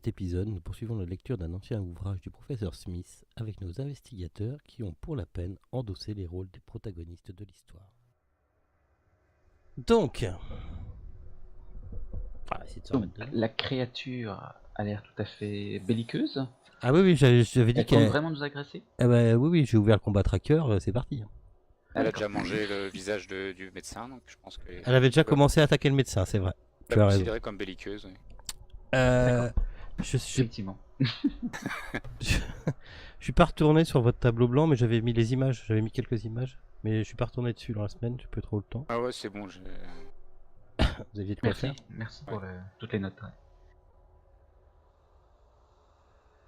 cet épisode, nous poursuivons la lecture d'un ancien ouvrage du professeur Smith avec nos investigateurs qui ont pour la peine endossé les rôles des protagonistes de l'histoire. Donc, la créature a l'air tout à fait belliqueuse. Ah oui, j'avais dit Elle qu'elle tente vraiment de nous agresser. oui, j'ai ouvert le combat tracker, c'est parti. Elle a déjà mangé le visage du médecin, donc je pense que... Elle avait déjà commencé à attaquer le médecin, c'est vrai. Tu as raison. Considérée comme belliqueuse, oui. Effectivement. Je suis pas retourné sur votre tableau blanc, mais j'avais mis les images, j'avais mis quelques images, mais je suis pas retourné dessus dans la semaine, j'ai plus trop le temps. Ah ouais, c'est bon, j'ai... Vous aviez de quoi faire. Merci pour toutes les notes.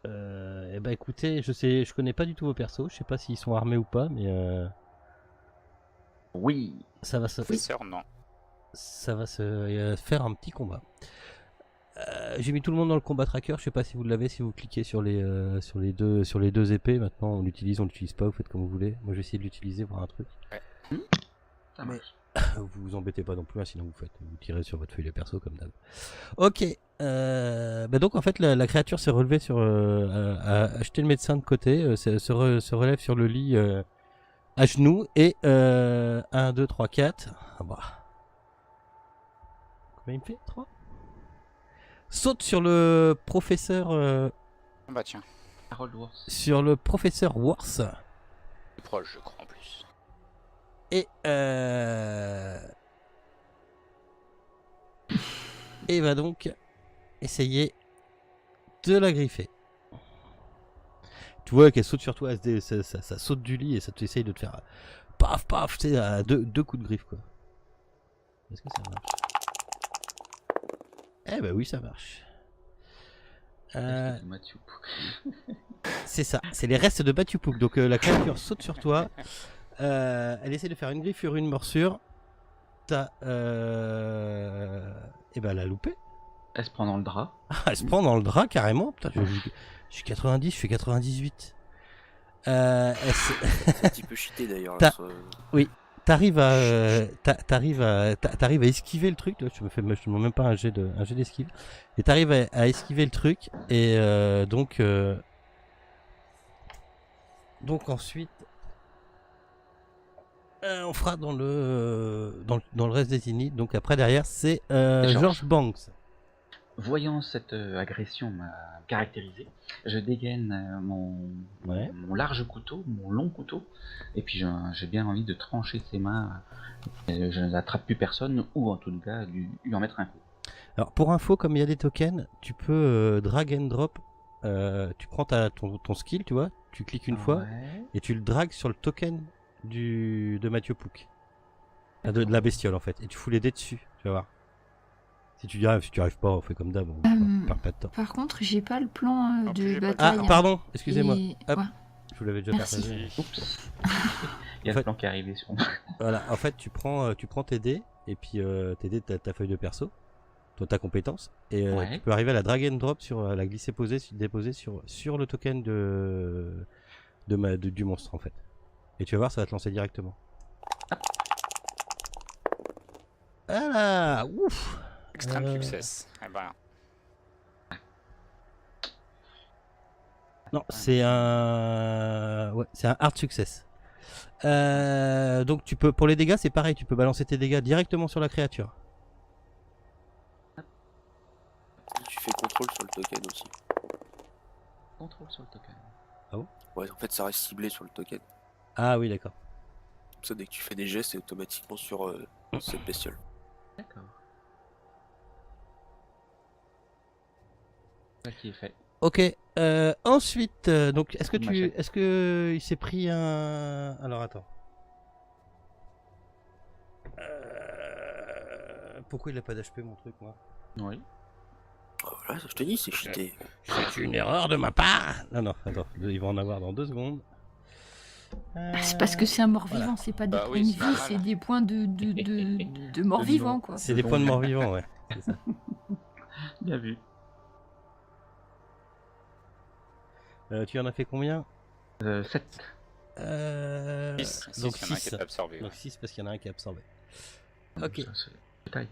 Eh ben écoutez, je connais pas du tout vos persos, je sais pas s'ils sont armés ou pas, mais oui. Ça va se faire un petit combat. J'ai mis tout le monde dans le combat tracker, je sais pas si vous l'avez, si vous cliquez sur les deux épées, maintenant on l'utilise pas, vous faites comme vous voulez. Moi j'ai essayé de l'utiliser, voir un truc. Ouais. Ça marche. Vous vous embêtez pas non plus, hein, sinon vous tirez sur votre feuille de perso comme d'hab. Ok, donc en fait la créature s'est relevée a jeté le médecin de côté, se relève sur le lit à genoux et 1, 2, 3, 4. Ah bah. Combien il me fait 3 saute sur le professeur. Bah tiens. Harold Wars. Sur le professeur Wars. Plus proche, je crois en plus. Et va donc essayer de la griffer. Tu vois qu'elle saute sur toi, ça saute du lit et ça t'essaye de te faire paf paf, tu sais, deux coups de griffe quoi. Est-ce que ça marche? Eh ben oui, ça marche. C'est ça, c'est les restes de Batupuk. Donc la créature saute sur toi. Elle essaie de faire une griffe sur une morsure. Et ben elle a loupé. Elle se prend dans le drap. Elle se prend dans le drap carrément. Putain, je suis 90, je fais 98. C'est un petit peu cheaté d'ailleurs. Oui. T'arrives à esquiver le truc. Je me demande même pas un jet d'esquive. Et t'arrives à esquiver le truc. Et donc ensuite, on fera dans le reste des inits. Donc après derrière c'est George Banks. Voyant cette agression caractérisée, je dégaine mon large couteau, mon long couteau, et puis j'ai bien envie de trancher ses mains. Je n'attrape plus personne, ou en tout cas lui en mettre un coup. Alors pour info, comme il y a des tokens, tu peux drag and drop. Tu prends ton skill, tu vois, tu cliques une fois et tu le dragues sur le token de Mathieu Pouc, de la bestiole en fait, et tu fous les dés dessus, tu vas voir. Si tu y arrives pas, on fait comme d'hab, on perd pas de temps. Par contre, j'ai pas le plan de bataille. Ah, pardon, excusez-moi. Hop, ouais. je vous l'avais déjà partagé. Oups. Il y a le plan qui est arrivé sur moi. Voilà, en fait, tu prends tes dés, et puis tes dés, ta feuille de perso, ta compétence, et tu peux arriver à la drag and drop, la glisser déposer sur le token du monstre en fait. Et tu vas voir, ça va te lancer directement. Voilà, ouf. Extrême succès. Eh ben. Non, c'est un hard success. Donc tu peux, pour les dégâts, c'est pareil, tu peux balancer tes dégâts directement sur la créature. Tu fais contrôle sur le token aussi. Contrôle sur le token. Ah bon? Ouais, en fait, ça reste ciblé sur le token. Ah oui, d'accord. Comme ça, dès que tu fais des gestes, c'est automatiquement sur cette bestiole. D'accord. Ça qui est fait. Ok. Ensuite, donc, est-ce que il s'est pris un... Alors, attends. Pourquoi il a pas d'HP, mon truc, moi? Oui. Oh, voilà, je te dis, c'est cheaté. C'est une erreur de ma part. Non, attends, il va en avoir dans 2 secondes. C'est parce que c'est un mort-vivant, voilà. c'est pas des points de vie, c'est des points de mort-vivant, quoi. C'est des points de mort-vivant, ouais. C'est ça. Bien vu. Tu en as fait combien? 7. 6. Donc 6. Il y en a un qui est absorbé. Donc 6 parce qu'il y en a un qui est absorbé. Ok. Ok.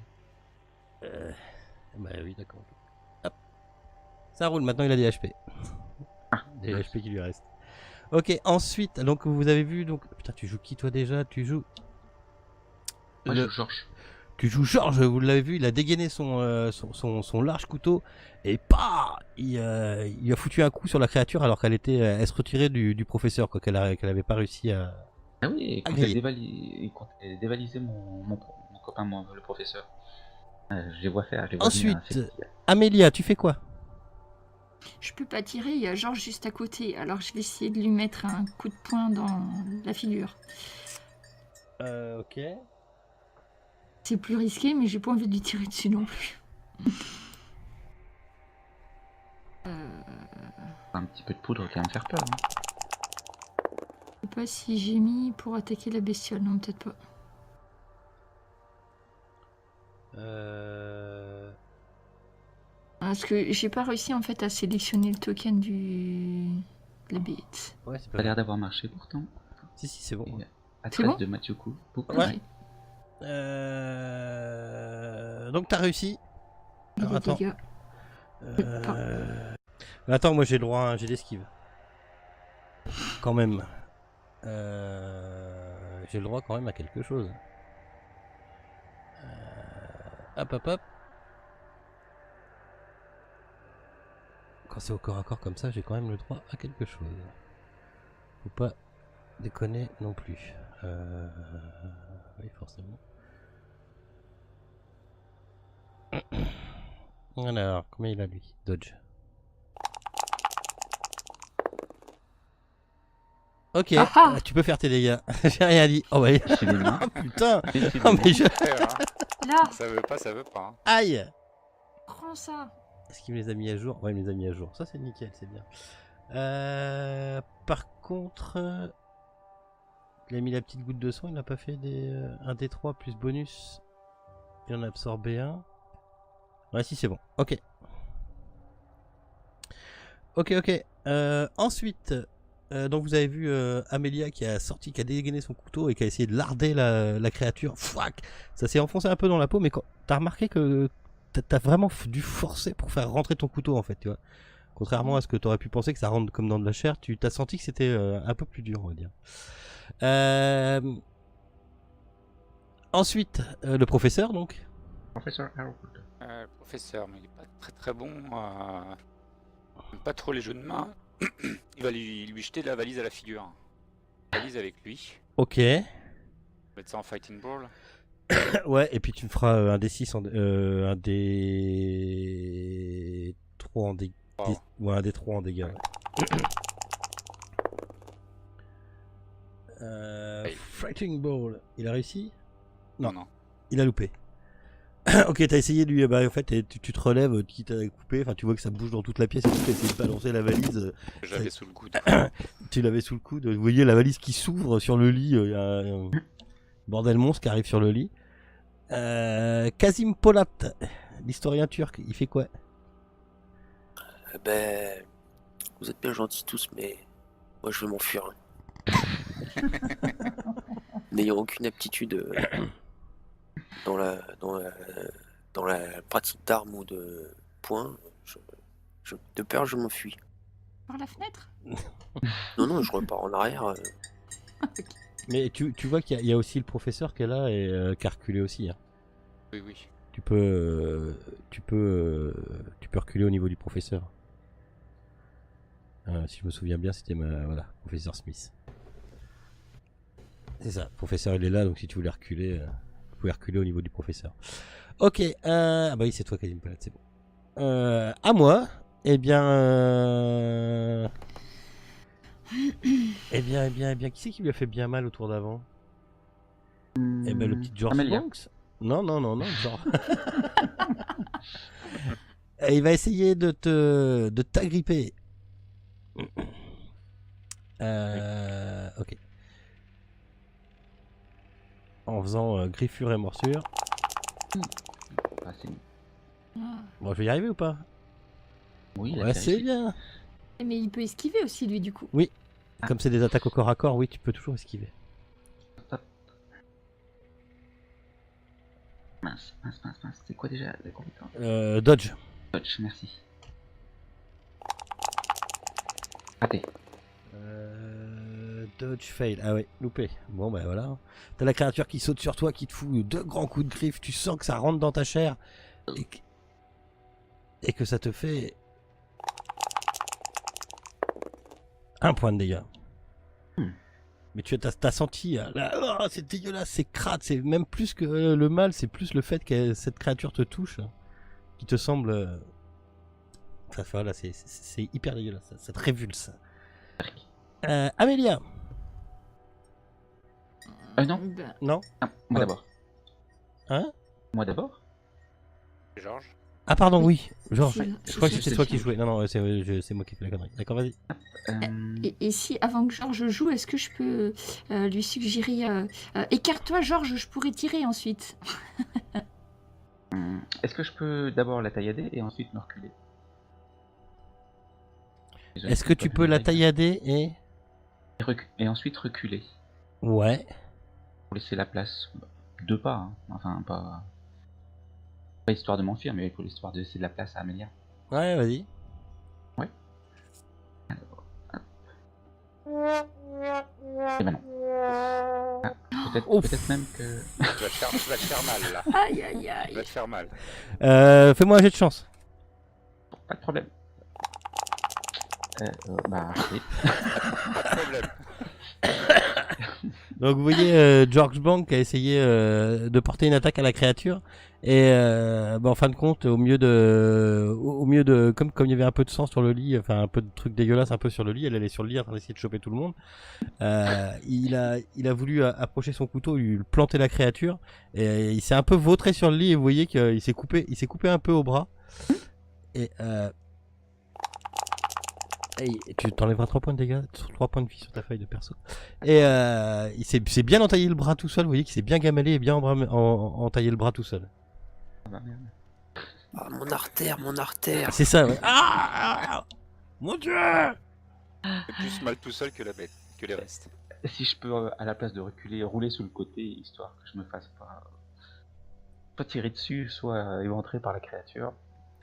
Bah oui, d'accord. Hop. Ça roule, maintenant il a des HP. Des HP qui lui restent. Ok, ensuite, donc vous avez vu, donc... Putain, tu joues qui toi déjà? Tu joues... Moi, je joue Georges. Tu joues Georges, vous l'avez vu, il a dégainé son large couteau et il a foutu un coup sur la créature alors qu'elle elle se retirait du professeur, quoi, qu'elle avait pas réussi à... Ah oui, et quand elle dévalisait mon copain, le professeur. Je les vois faire, je les vois venir, Ensuite, Amélia, tu fais quoi? Je peux pas tirer, il y a Georges juste à côté. Alors je vais essayer de lui mettre un coup de poing dans la figure. Ok. C'est plus risqué, mais j'ai pas envie de lui tirer dessus non plus. un petit peu de poudre qui va me faire peur. Hein. Je sais pas si j'ai mis pour attaquer la bestiole, non peut-être pas. Parce que j'ai pas réussi en fait à sélectionner le token de la bête. Ouais, c'est Ça pas a l'air grave. d'avoir marché pourtant. Si, c'est bon. Et à C'est 13 bon de Mathieu Kou. Ouais. Donc t'as réussi. Et Alors, les attends. dégâts. Attends, moi j'ai le droit à un jet d'esquive. Quand même. J'ai le droit quand même à quelque chose. Hop. Quand c'est au corps à corps comme ça, j'ai quand même le droit à quelque chose. Faut pas déconner non plus. Oui, forcément. Alors, combien il a lui? Dodge. Ok, tu peux faire tes dégâts. J'ai rien dit. Oh, ouais. Oh putain. Oh, mais je... Là, Ça veut pas. Hein. Aïe. prends ça. Est-ce qu'il me les a mis à jour? Ouais, il me les a mis à jour. Ça, c'est nickel, c'est bien. Par contre, il a mis la petite goutte de sang. Il n'a pas fait un D3 plus bonus. Il en a absorbé un. Ouais, si, c'est bon. Ok. Ensuite, donc vous avez vu Amélia qui a dégainé son couteau et qui a essayé de larder la créature. Fouac, ça s'est enfoncé un peu dans la peau, mais t'as remarqué que t'as vraiment dû forcer pour faire rentrer ton couteau en fait, tu vois. Contrairement à ce que t'aurais pu penser que ça rentre comme dans de la chair, tu t'as senti que c'était un peu plus dur, on va dire. Ensuite, le professeur donc. Professeur Harold. Le professeur, mais il est pas très bon. Pas trop les jeux de main. Il va lui jeter de la valise à la figure. La valise avec lui. Ok. Mettre ça en fighting ball. Ouais, et puis tu me feras un D6 un D3 en dégâts. Ouais, un D3 en dégâts. Fighting ball. Il a réussi? Non. Il a loupé. Ok, t'as essayé de lui. Bah, en fait, tu te relèves, quitte à couper. Enfin, tu vois que ça bouge dans toute la pièce et tu essaies de balancer la valise. J'avais sous le coude. Tu l'avais sous le coude. Vous voyez la valise qui s'ouvre sur le lit. Il y a un bordel monstre qui arrive sur le lit. Kazim Polat, l'historien turc, il fait quoi? Ben, vous êtes bien gentils tous, mais moi je veux m'enfuir. N'ayant aucune aptitude dans la pratique d'armes ou de poing, de peur je m'enfuis. Par la fenêtre? Non, je repars en arrière. Mais tu vois qu'il y a aussi le professeur qui est là et qui a reculé aussi. Hein. Oui. Tu peux reculer au niveau du professeur. Si je me souviens bien, c'était voilà, professeur Smith. C'est ça, le professeur il est là, donc si tu voulais reculer, vous pouvez reculer au niveau du professeur. Ok, ah bah oui, c'est toi qui as dit une palette, c'est bon. À moi, eh bien, qui c'est qui lui a fait bien mal au tour d'avant? Eh ben le petit George Amélia. Banks. Non, genre. Il va essayer de t'agripper. Ok. En faisant griffure et morsure. Bon, je vais y arriver ou pas? Oui, ouais, c'est bien. Mais il peut esquiver aussi, lui, du coup. Oui. Comme c'est des attaques au corps à corps, oui, tu peux toujours esquiver. Mince. C'est quoi déjà la compétence? Dodge. Dodge, merci. Raté. Dodge fail. Ah ouais, loupé. Bon bah voilà. T'as la créature qui saute sur toi, qui te fout 2 grands coups de griffe. Tu sens que ça rentre dans ta chair et que ça te fait 1 point de dégâts. Mais tu as senti, là, oh, c'est dégueulasse, c'est crade, c'est même plus que le mal, c'est plus le fait que cette créature te touche, qui te semble... Enfin, voilà, c'est hyper dégueulasse, ça te révulse. Amélia. Non. Non. Ah, moi d'abord. Hein? Moi d'abord. Georges. Ah pardon, oui, Georges, C'est je crois que ça, c'était toi qui jouais. Non, c'est moi qui ai fait la connerie. D'accord, vas-y. Et si, avant que Georges joue, est-ce que je peux lui suggérer écarte-toi, Georges, je pourrais tirer ensuite. Est-ce que je peux d'abord la taillader et ensuite me reculer? Est-ce que tu peux la taillader et ensuite reculer Ouais. pour laisser la place 2 pas, hein. Enfin pas histoire de m'enfuir, mais pour l'histoire de laisser de la place à Amélia. Ouais, vas-y. Ouais. Et ben non. Ah, peut-être même que... Tu vas te faire mal là. Aïe, aïe, Tu vas aïe. te faire mal. Fais-moi un jet de chance. Pas de problème. Oui. Pas de problème. Donc vous voyez George Bank a essayé de porter une attaque à la créature et en fin de compte au mieux de comme il y avait un peu de sang sur le lit, enfin un peu de trucs dégueulasses un peu sur le lit, elle allait sur le lit en train d'essayer de choper tout le monde. Il a voulu approcher son couteau, lui planter la créature et il s'est un peu vautré sur le lit et vous voyez qu'il s'est coupé un peu au bras et tu t'enlèveras 3 points de dégâts, 3 points de vie sur ta feuille de perso. Et il s'est bien entaillé le bras tout seul, vous voyez qu'il s'est bien gamalé et bien entaillé le bras tout seul. Ah, mon artère. C'est ça, ouais. Ah, mon Dieu! C'est plus mal tout seul que la bête, que les restes. Si je peux, à la place de reculer, rouler sous le côté, histoire que je me fasse pas tirer dessus, soit éventré par la créature.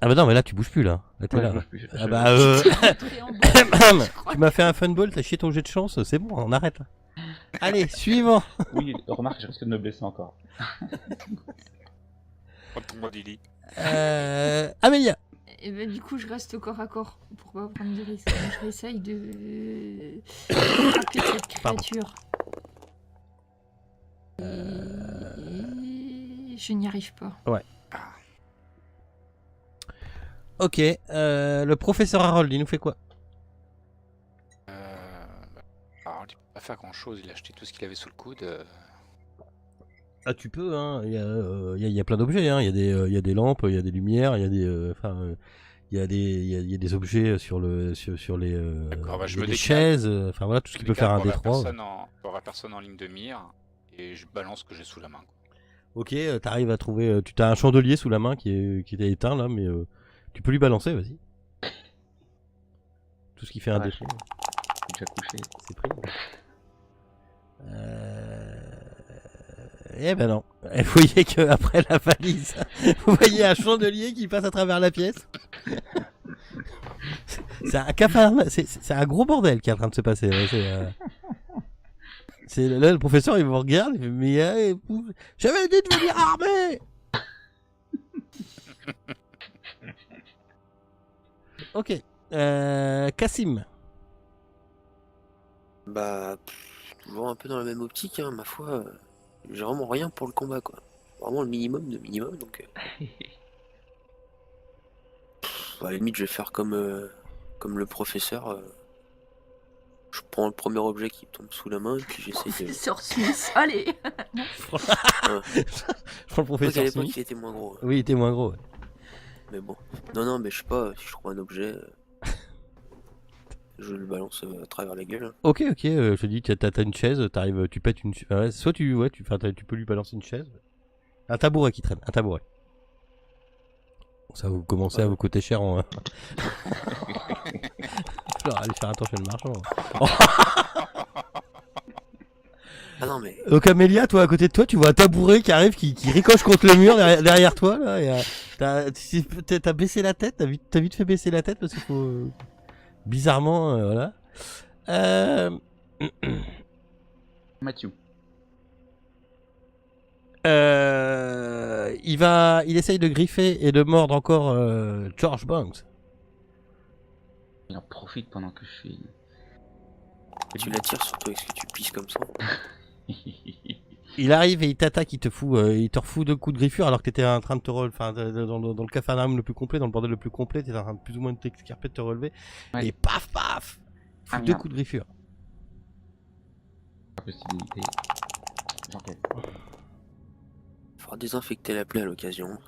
Ah bah non, mais là tu bouges plus là. Là t'es Ouais, là. je bouge plus, Ah bah tu m'as fait un fun ball, t'as chié ton jet de chance, c'est bon, on arrête. Allez, suivant. Oui, remarque, je risque de me blesser encore. Prends-moi du lit. Amélia. Et ben du coup, je reste au corps à corps pour pas prendre de risques. Je réessaye de frapper cette créature. Et je n'y arrive pas. Ouais. Ok, le professeur Harold, il nous fait quoi? Alors, il peut pas faire grand chose, il a acheté tout ce qu'il avait sous le coude. Ah tu peux, hein. Il y a plein d'objets, hein. Il y a des lampes, il y a des lumières, il y a des, il y a des objets sur les, D'accord, bah, je il y a me des décale. chaises, enfin voilà tout ce qui peut faire un D3. Il aura personne en ligne de mire et je balance ce que j'ai sous la main. Quoi. Ok, t'arrives à trouver, tu as un chandelier sous la main qui était éteint là, mais tu peux lui balancer, vas-y. Tout ce qui fait un Ouais, D3. J'ai déjà couché. C'est pris. Eh ben non. Et vous voyez que après la valise, vous voyez un chandelier qui passe à travers la pièce. C'est un cafard, c'est un gros bordel qui est en train de se passer. Ouais, là le professeur il vous regarde, il fait, mais j'avais dit de venir armé. Ok. Cassim. Bah, toujours un peu dans la même optique, hein, ma foi. J'ai vraiment rien pour le combat, quoi. Vraiment le minimum de minimum, donc... à la limite, je vais faire comme le professeur. Je prends le premier objet qui tombe sous la main, et puis j'essaie de... Professeur Smith, allez. Je prends le professeur à l'époque, Smith. il était moins gros. Oui, il était moins gros. Ouais. Mais bon. Non, mais je sais pas, si je trouve un objet... je le balance à travers la gueule. Ok, je te dis, t'as une chaise, t'arrives, tu pètes une... Ouais, soit tu peux lui balancer une chaise. Un tabouret qui traîne, un tabouret. Ça va vous commencer à vous coûter cher en... Alors, allez faire un tour chez le marchand. Ah non, mais... Donc Amélia, toi, à côté de toi, tu vois un tabouret qui arrive, qui ricoche contre le mur derrière toi, là, et t'as baissé la tête, t'as vite fait baisser la tête parce qu'il faut... bizarrement, voilà. Mathieu. Il essaye de griffer et de mordre encore George Banks. Il en profite pendant que je suis... Tu l'attires surtout avec ce que tu pisses comme ça. Il arrive et il t'attaque, il te refout 2 coups de griffure alors que t'étais en train de te relever, enfin dans le capharnaüm le plus complet, dans le bordel le plus complet, t'étais en train de plus ou moins de t'escarper, de te relever, Ouais. et paf paf, il fout 2 merde. coups de griffure. Pas possibilité. J'enquête. Faudra désinfecter la plaie à l'occasion.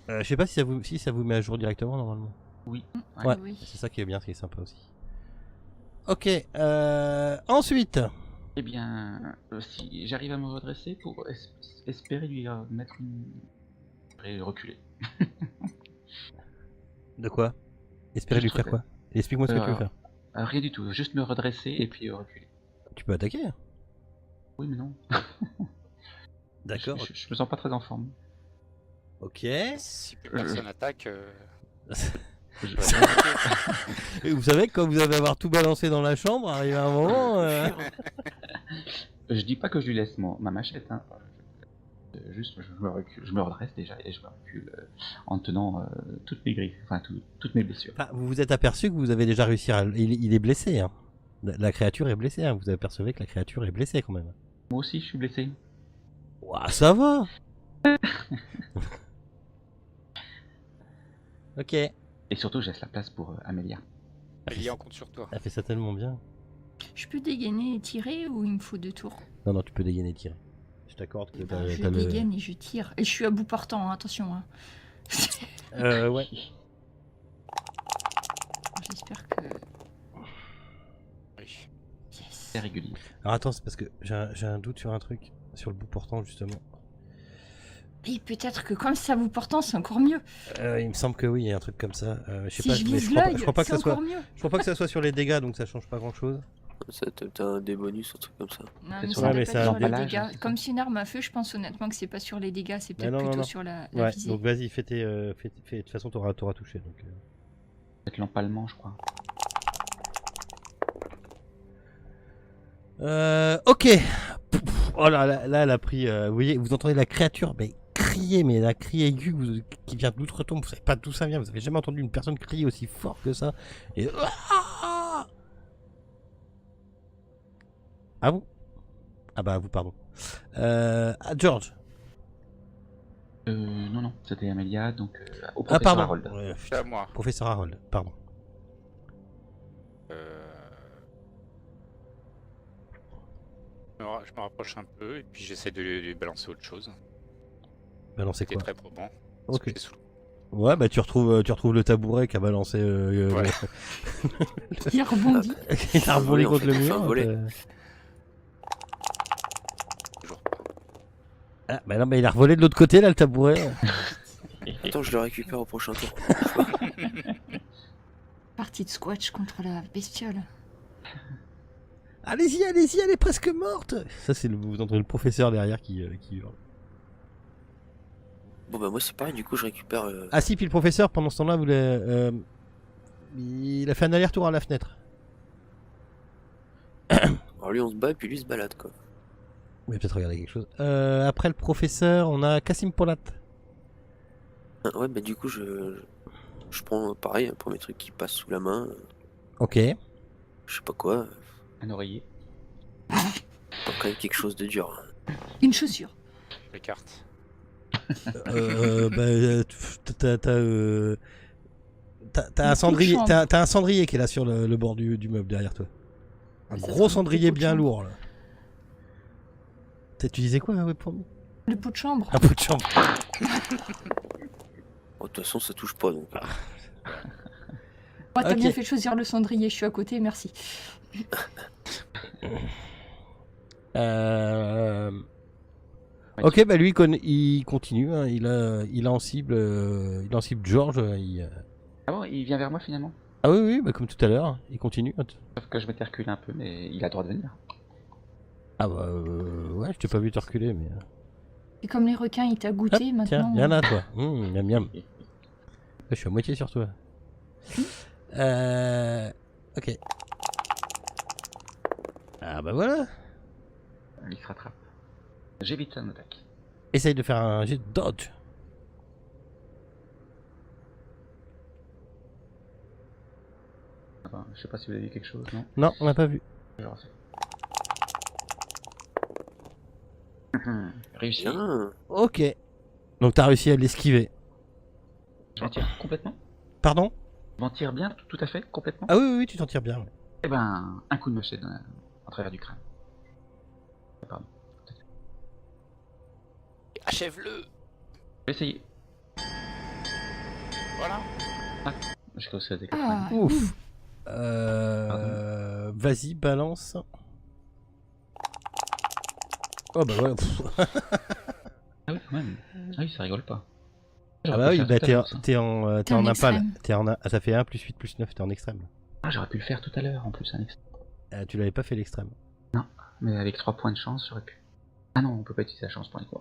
Je sais pas si ça vous met à jour directement normalement. Oui. Ouais, Oui. c'est ça qui est bien, ce qui est sympa aussi. Ok, ensuite. Eh bien, si j'arrive à me redresser pour espérer lui mettre une... Et reculer. De quoi? Espérer lui faire quoi? Explique-moi ce que tu veux faire. Rien du tout, juste me redresser et puis reculer. Tu peux attaquer. Oui, mais non. D'accord. Je me sens pas très en forme. Ok. Si plus personne attaque, Et vous savez que quand vous allez avoir tout balancé dans la chambre, arrive un moment. Je dis pas que je lui laisse ma machette, hein. Juste, je me redresse déjà et je me recule en tenant toutes mes griffes, enfin toutes mes blessures. Enfin, vous vous êtes aperçu que vous avez déjà réussi à. Il est blessé. Hein. La créature est blessée. Hein. Vous apercevez que la créature est blessée quand même. Moi aussi, je suis blessé. Ouah, ça va. Ok. Et surtout, je laisse la place pour Amélia. Amélia, on compte sur toi. Elle fait ça tellement bien. Je peux dégainer et tirer ou il me faut 2 tours? Non, tu peux dégainer et tirer. Je t'accorde que Je dégaine et je tire. Et je suis à bout portant, hein, attention. Hein. Ouais. J'espère que... Oui. Yes. C'est régulier. Alors attends, c'est parce que j'ai un doute sur un truc. Sur le bout portant, justement. Et peut-être que comme ça vous portant, c'est encore mieux. Il me semble que oui, il y a un truc comme ça. Je sais Si pas, je mais vise crois l'œil, je crois pas que c'est ça soit. encore mieux. Je crois pas que ça soit sur les dégâts, donc ça change pas grand chose. Ça, t'as un des bonus, un truc comme ça. Non, C'est mais sur ça la- doit mais pas ça- être sur les l'emballage, dégâts. c'est ça. Comme c'est une arme à feu, je pense honnêtement que c'est pas sur les dégâts, c'est peut-être non, plutôt non. sur la Ouais, visée. donc vas-y, fais de toute façon, t'auras touché. Donc, Peut-être l'empalement, je crois. Ok. Oh là, elle a pris. Vous voyez, vous entendez la créature, mais crier, mais la cri aiguë qui vient d'outre-tombe. Vous savez pas d'où ça vient. Vous avez jamais entendu une personne crier aussi fort que ça. Et ah vous? Ah bah vous, pardon. George. Non, c'était Amélia, donc au Ah professeur pardon. Harold. Ouais, C'est à moi. Professeur Harold. Pardon. Je me rapproche un peu et puis j'essaie de lui balancer autre chose. Balancez C'était quoi? très probant. Ok. C'était sous- Ouais, bah tu retrouves le tabouret qui a balancé. Ouais. Il rebondit. Il a rebondi En contre fait, le il fait un mur. volet. Toujours pas. Ah, bah non, mais il a revolé de l'autre côté là, le tabouret. Attends, je le récupère au prochain tour. Partie de squash contre la bestiole. Allez-y, elle est presque morte. Ça, c'est vous entendez le professeur derrière qui hurle. Bon bah moi c'est pareil, du coup je récupère... Ah si, puis le professeur, pendant ce temps-là, il a fait un aller-retour à la fenêtre. Alors lui on se bat et puis lui se balade quoi. Vous avez peut-être regardé quelque chose. Après le professeur, on a Kassim Polat. Ah, ouais bah du coup je prends pareil un premier truc qui passe sous la main, Ok. je sais pas quoi, Un oreiller. pas quand même quelque chose de dur. Une chaussure. Les cartes. T'as un cendrier, t'as un cendrier qui est là sur le bord du meuble derrière toi. Un Mais ça gros sera cendrier un pot de bien chambre. lourd là. Tu disais quoi, ouais, pour moi? Le pot de chambre. Un pot de chambre. Oh, de toute façon ça touche pas donc. Oh, t'as Ok. bien fait choisir le cendrier, je suis à côté, merci. Ok, bah lui il continue, hein. Il a en cible, George. Ah bon, il vient vers moi finalement. Ah oui, bah comme tout à l'heure, il continue. Sauf que je m'étais reculé un peu, mais il a le droit de venir. Ah bah ouais, je t'ai pas vu te reculer, mais. Et comme les requins, il t'a Hop, goûté tiens, maintenant. y'en a toi. Miam miam. Je suis à moitié sur toi. Ok. Ah bah voilà. Il se rattrape. J'évite un attaque. Essaye de faire un jet de dodge. Enfin, je sais pas si vous avez vu quelque chose, non? Non, on n'a pas vu. Je refais. Réussi. Bien. Ok. Donc t'as réussi à l'esquiver. Je m'en tire complètement. Pardon? Je m'en tire bien, tout à fait, complètement. Ah oui, tu t'en tire bien. Ouais. Eh ben, un coup de machette en travers du crâne. Pardon. Achève-le. Je vais essayer. Voilà. Je suis aussi à Ah, Ouf. Vas-y, balance. Oh bah ouais. Ah oui, quand même. Ah oui, ça rigole pas. Ah bah oui, bah t'es en T'es en impale. extrême. Ça fait 1 plus 8 plus 9, t'es en extrême. Ah, j'aurais pu le faire tout à l'heure en plus, un extra. Tu l'avais pas fait l'extrême. Mais avec 3 points de chance, j'aurais pu. Ah non, on peut pas utiliser la chance pour les coups.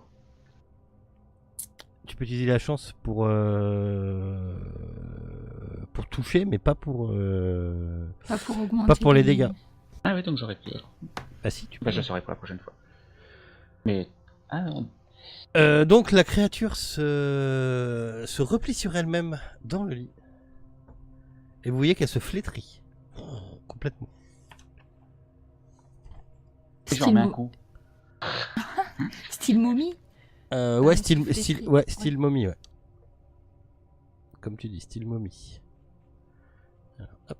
Tu peux utiliser la chance pour toucher, mais pas pour Pas pour augmenter. pas pour les dégâts. Ah oui, donc j'aurais pu. Ah si, tu peux. Bah, je le saurai pour la prochaine fois. Mais. Ah non. Donc la créature se replie sur elle-même dans le lit. Et vous voyez qu'elle se flétrit. Complètement. Je remets un coup. Style momie. Ouais, se flétrit. style momie, ouais. Comme tu dis, style momie. Alors, hop.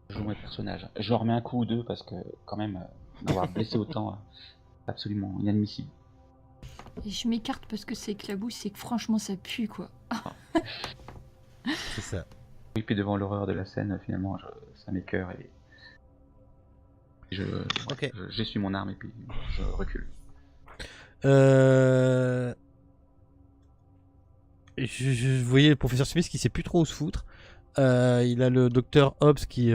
Je joue mes personnages. Je leur remets un coup ou deux parce que, quand même, d'avoir blessé autant, absolument inadmissible. Et je m'écarte parce que c'est éclabousse, c'est que franchement ça pue quoi. C'est ça. Oui, puis devant l'horreur de la scène, finalement, ça m'écœure et. Ok. J'essuie mon arme et puis je recule. Je voyais le professeur Smith qui sait plus trop où se foutre. Il a le docteur Hobbs qui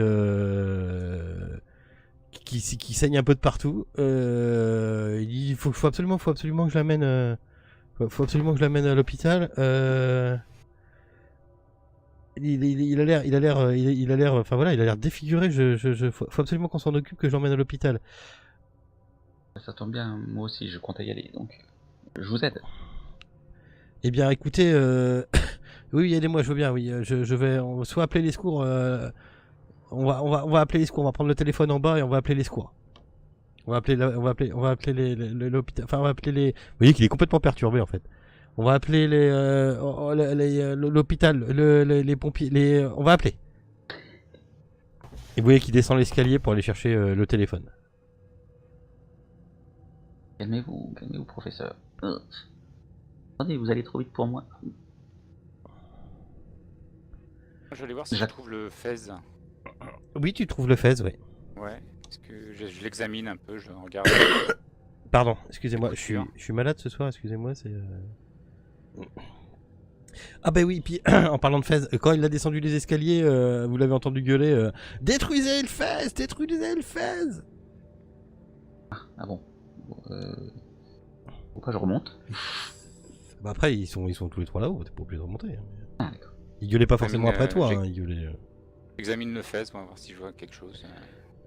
saigne un peu de partout. Il faut absolument que je l'amène. Faut absolument que je l'amène à l'hôpital. Il a l'air, enfin voilà, il a l'air défiguré. Faut absolument qu'on s'en occupe, que je l'emmène à l'hôpital. Ça tombe bien, moi aussi je comptais y aller, donc je vous aide. Eh bien, écoutez, oui, aidez-moi, je veux bien. Oui, je vais soit appeler les secours. On va appeler les secours. On va prendre le téléphone en bas et on va appeler les secours. On va appeler l'hôpital. Enfin, on va appeler les. Vous voyez qu'il est complètement perturbé en fait. On va appeler l'hôpital, les pompiers. On va appeler. Et vous voyez qu'il descend l'escalier pour aller chercher le téléphone. Calmez-vous, professeur. Attendez, vous allez trop vite pour moi. Je vais aller voir si je trouve le fez. Oui, tu trouves le fez, oui. Ouais, parce que je l'examine un peu, je regarde. Pardon, excusez-moi, je suis malade ce soir, excusez-moi, c'est... Ah bah oui, puis en parlant de Fez, quand il a descendu les escaliers, vous l'avez entendu gueuler détruisez le Fez, détruisez le Fez. Ah bon. Pourquoi je remonte? Bah après, ils sont tous les trois là-haut, t'es pas obligé de remonter. Hein. Ah d'accord. Il gueulait pas forcément après toi, hein, il gueulait... J'examine le fez, on va voir si je vois quelque chose.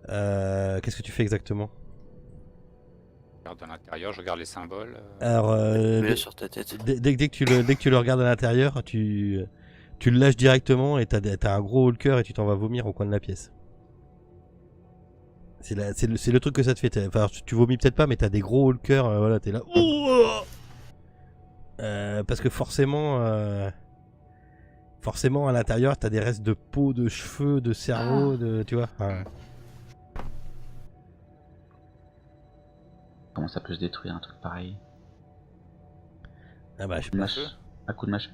Qu'est-ce que tu fais exactement? Je regarde à l'intérieur, je regarde les symboles. Alors, Mets-le sur ta tête. dès que tu le regardes à l'intérieur, tu le lâches directement et t'as un gros haut le cœur et tu t'en vas vomir au coin de la pièce. C'est le truc que ça te fait. Enfin, tu vomis peut-être pas, mais t'as des gros haut le cœur. Voilà, t'es là. Parce que forcément, à l'intérieur, t'as des restes de peau, de cheveux, de cerveau, tu vois. Enfin, Comment ça peut se détruire un truc pareil? ah bah, je sais pas. Un coup de machette.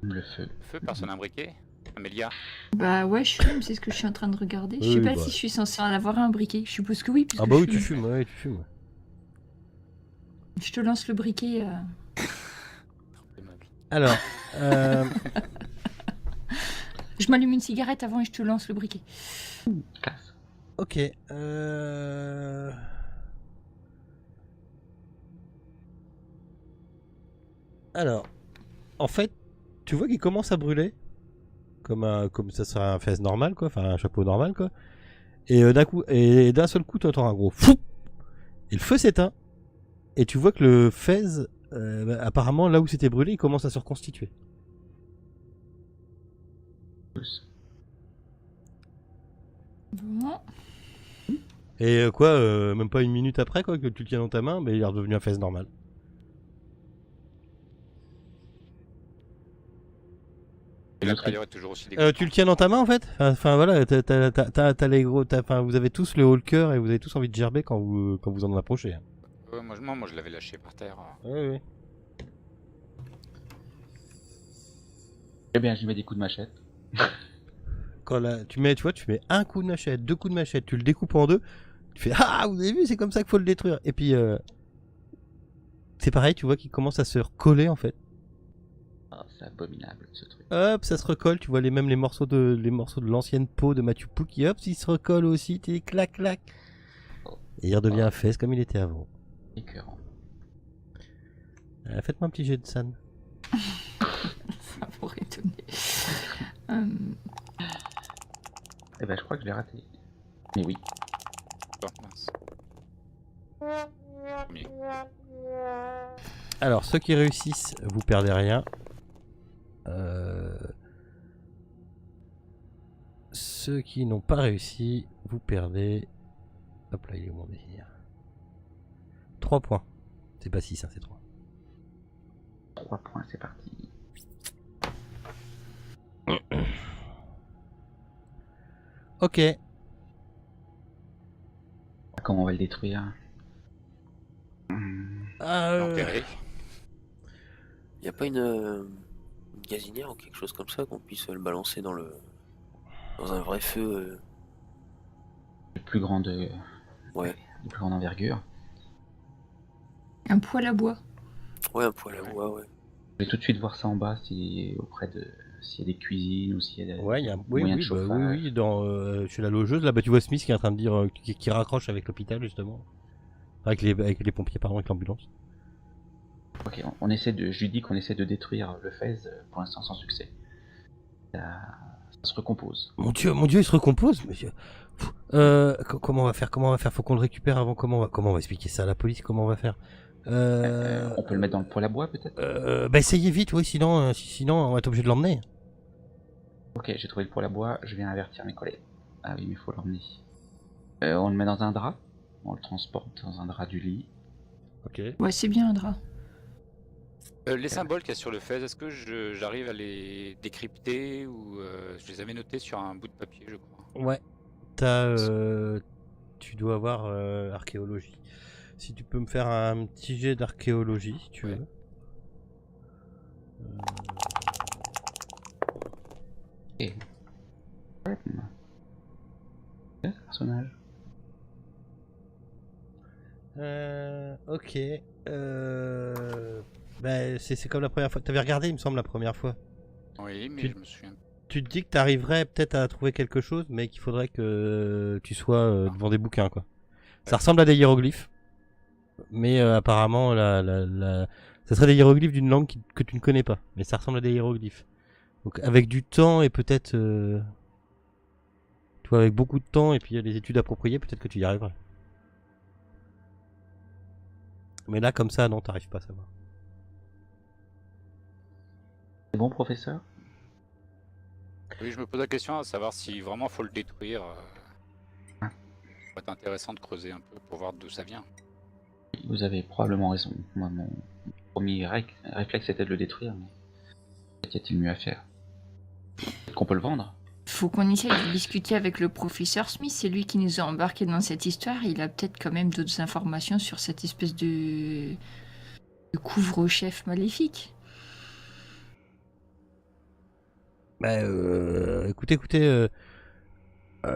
Le feu. Le feu, personne n'a un briquet? Amélia? Bah ouais, je fume, c'est ce que je suis en train de regarder. Je sais Oui, pas bah. si je suis censée en avoir un briquet. Je suppose que oui. Ah bah oui, tu fumes, ouais, tu fumes. Je te lance le briquet. Alors, Je m'allume une cigarette avant et je te lance le briquet. Casse. ok. Alors, en fait, tu vois qu'il commence à brûler. Comme ça serait un fez normal, quoi. Enfin, un chapeau normal, quoi. Et d'un seul coup, tu entends un gros fou. Et le feu s'éteint. Et tu vois que le fez, apparemment, là où c'était brûlé, il commence à se reconstituer. Bon. Et même pas une minute après, quoi, que tu le tiens dans ta main, mais il est redevenu un fez normal. Et l'intérieur est toujours aussi dégoûtant. Tu le tiens dans ta main, en fait. Enfin voilà, t'as les gros, vous avez tous le haut le cœur et vous avez tous envie de gerber quand vous en approchez. Ouais, moi je l'avais lâché par terre. Ouais. Eh bien, je lui mets des coups de machette. Tu mets un coup de machette, 2 coups de machette, tu le découpes en deux, tu fais ah, vous avez vu, c'est comme ça qu'il faut le détruire. Et puis c'est pareil, tu vois qu'il commence à se recoller en fait. Oh, c'est abominable ce truc. Hop, ça se recolle, tu vois les morceaux de l'ancienne peau de Mathieu Pou qui hop, il se recolle aussi, t'es clac clac. Et il redevient un fesse comme il était avant. Écœurant. Faites-moi un petit jet de san. Ça pourrait étonner. Eh ben, je crois que je l'ai raté. Mais oui. Oh, mince. Premier. Alors, ceux qui réussissent, vous perdez rien. Ceux qui n'ont pas réussi, vous perdez. Hop là, il est où mon délire 3 points. C'est pas 6, hein, c'est 3. 3 points, c'est parti. Ok. Comment on va le détruire? L'enterrer. Y a pas une gazinière ou quelque chose comme ça qu'on puisse le balancer dans un vrai feu De plus grande... Ouais. De plus grande envergure. Un poêle à bois. Ouais, un poêle à bois, ouais. Je vais tout de suite voir ça en bas, s'il y a des cuisines ou s'il y a des Ouais, il y a moyens de chauffage. oui, chez la logeuse, là, tu vois Smith qui est en train de dire qui raccroche avec l'hôpital justement, avec les pompiers, pardon, avec l'ambulance. Ok, je lui dis qu'on essaie de détruire le fez, pour l'instant sans succès. Ça se recompose. Mon dieu, il se recompose, monsieur. Comment on va faire? Faut qu'on le récupère avant. Comment on va expliquer ça à la police? Comment on va faire? On peut le mettre dans le poêle à bois peut-être? Essayez vite, oui, sinon on va être obligé de l'emmener. Ok, j'ai trouvé le poêle à bois, je viens avertir mes collègues. Ah oui, mais il faut l'emmener. On le met dans un drap, on le transporte dans un drap du lit. Ok. Ouais, c'est bien un drap. Les symboles qu'il y a sur le fez, est-ce que j'arrive à les décrypter ou je les avais notés sur un bout de papier, je crois. Ouais. Tu dois avoir archéologie. Si tu peux me faire un petit jet d'archéologie, si tu veux. Et... personnage. Ok. C'est comme la première fois. T'avais regardé, il me semble, la première fois. Oui, mais je me souviens. Tu te dis que t'arriverais peut-être à trouver quelque chose, mais qu'il faudrait que tu sois devant des bouquins, quoi. Ça ressemble à des hiéroglyphes, mais apparemment, ça serait des hiéroglyphes d'une langue que tu ne connais pas, mais ça ressemble à des hiéroglyphes. Donc avec du temps et peut-être, tu vois, avec beaucoup de temps et puis les études appropriées, peut-être que tu y arriverais. Mais là, comme ça, non, t'arrives pas à savoir. C'est bon, professeur? Oui, je me pose la question à savoir si vraiment faut le détruire. Ça va être intéressant de creuser un peu pour voir d'où ça vient. Vous avez probablement raison. Moi, mon premier réflexe était de le détruire, mais peut-être y a-t-il mieux à faire. Peut-être qu'on peut le vendre? Faut qu'on essaye de discuter avec le professeur Smith, c'est lui qui nous a embarqués dans cette histoire. Il a peut-être quand même d'autres informations sur cette espèce de couvre-chef maléfique. Écoutez, on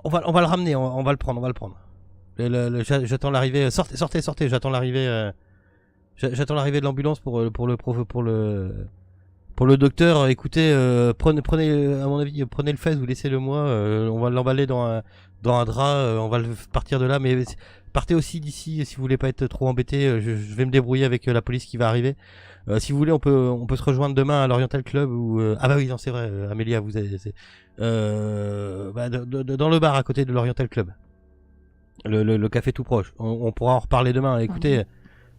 va le ramener, on va le prendre. J'attends l'arrivée. Sortez, j'attends l'arrivée. J'attends l'arrivée de l'ambulance pour le docteur. Écoutez, prenez à mon avis, prenez le fez ou laissez-le moi. On va l'emballer dans un drap. On va partir de là, mais Partez aussi d'ici si vous voulez pas être trop embêté. Je vais me débrouiller avec la police qui va arriver. Si vous voulez, on peut se rejoindre demain à l'Oriental Club ou ah bah oui, non c'est vrai, Amélia, vous avez dans le bar à côté de l'Oriental Club. Le café tout proche. On pourra en reparler demain. Écoutez,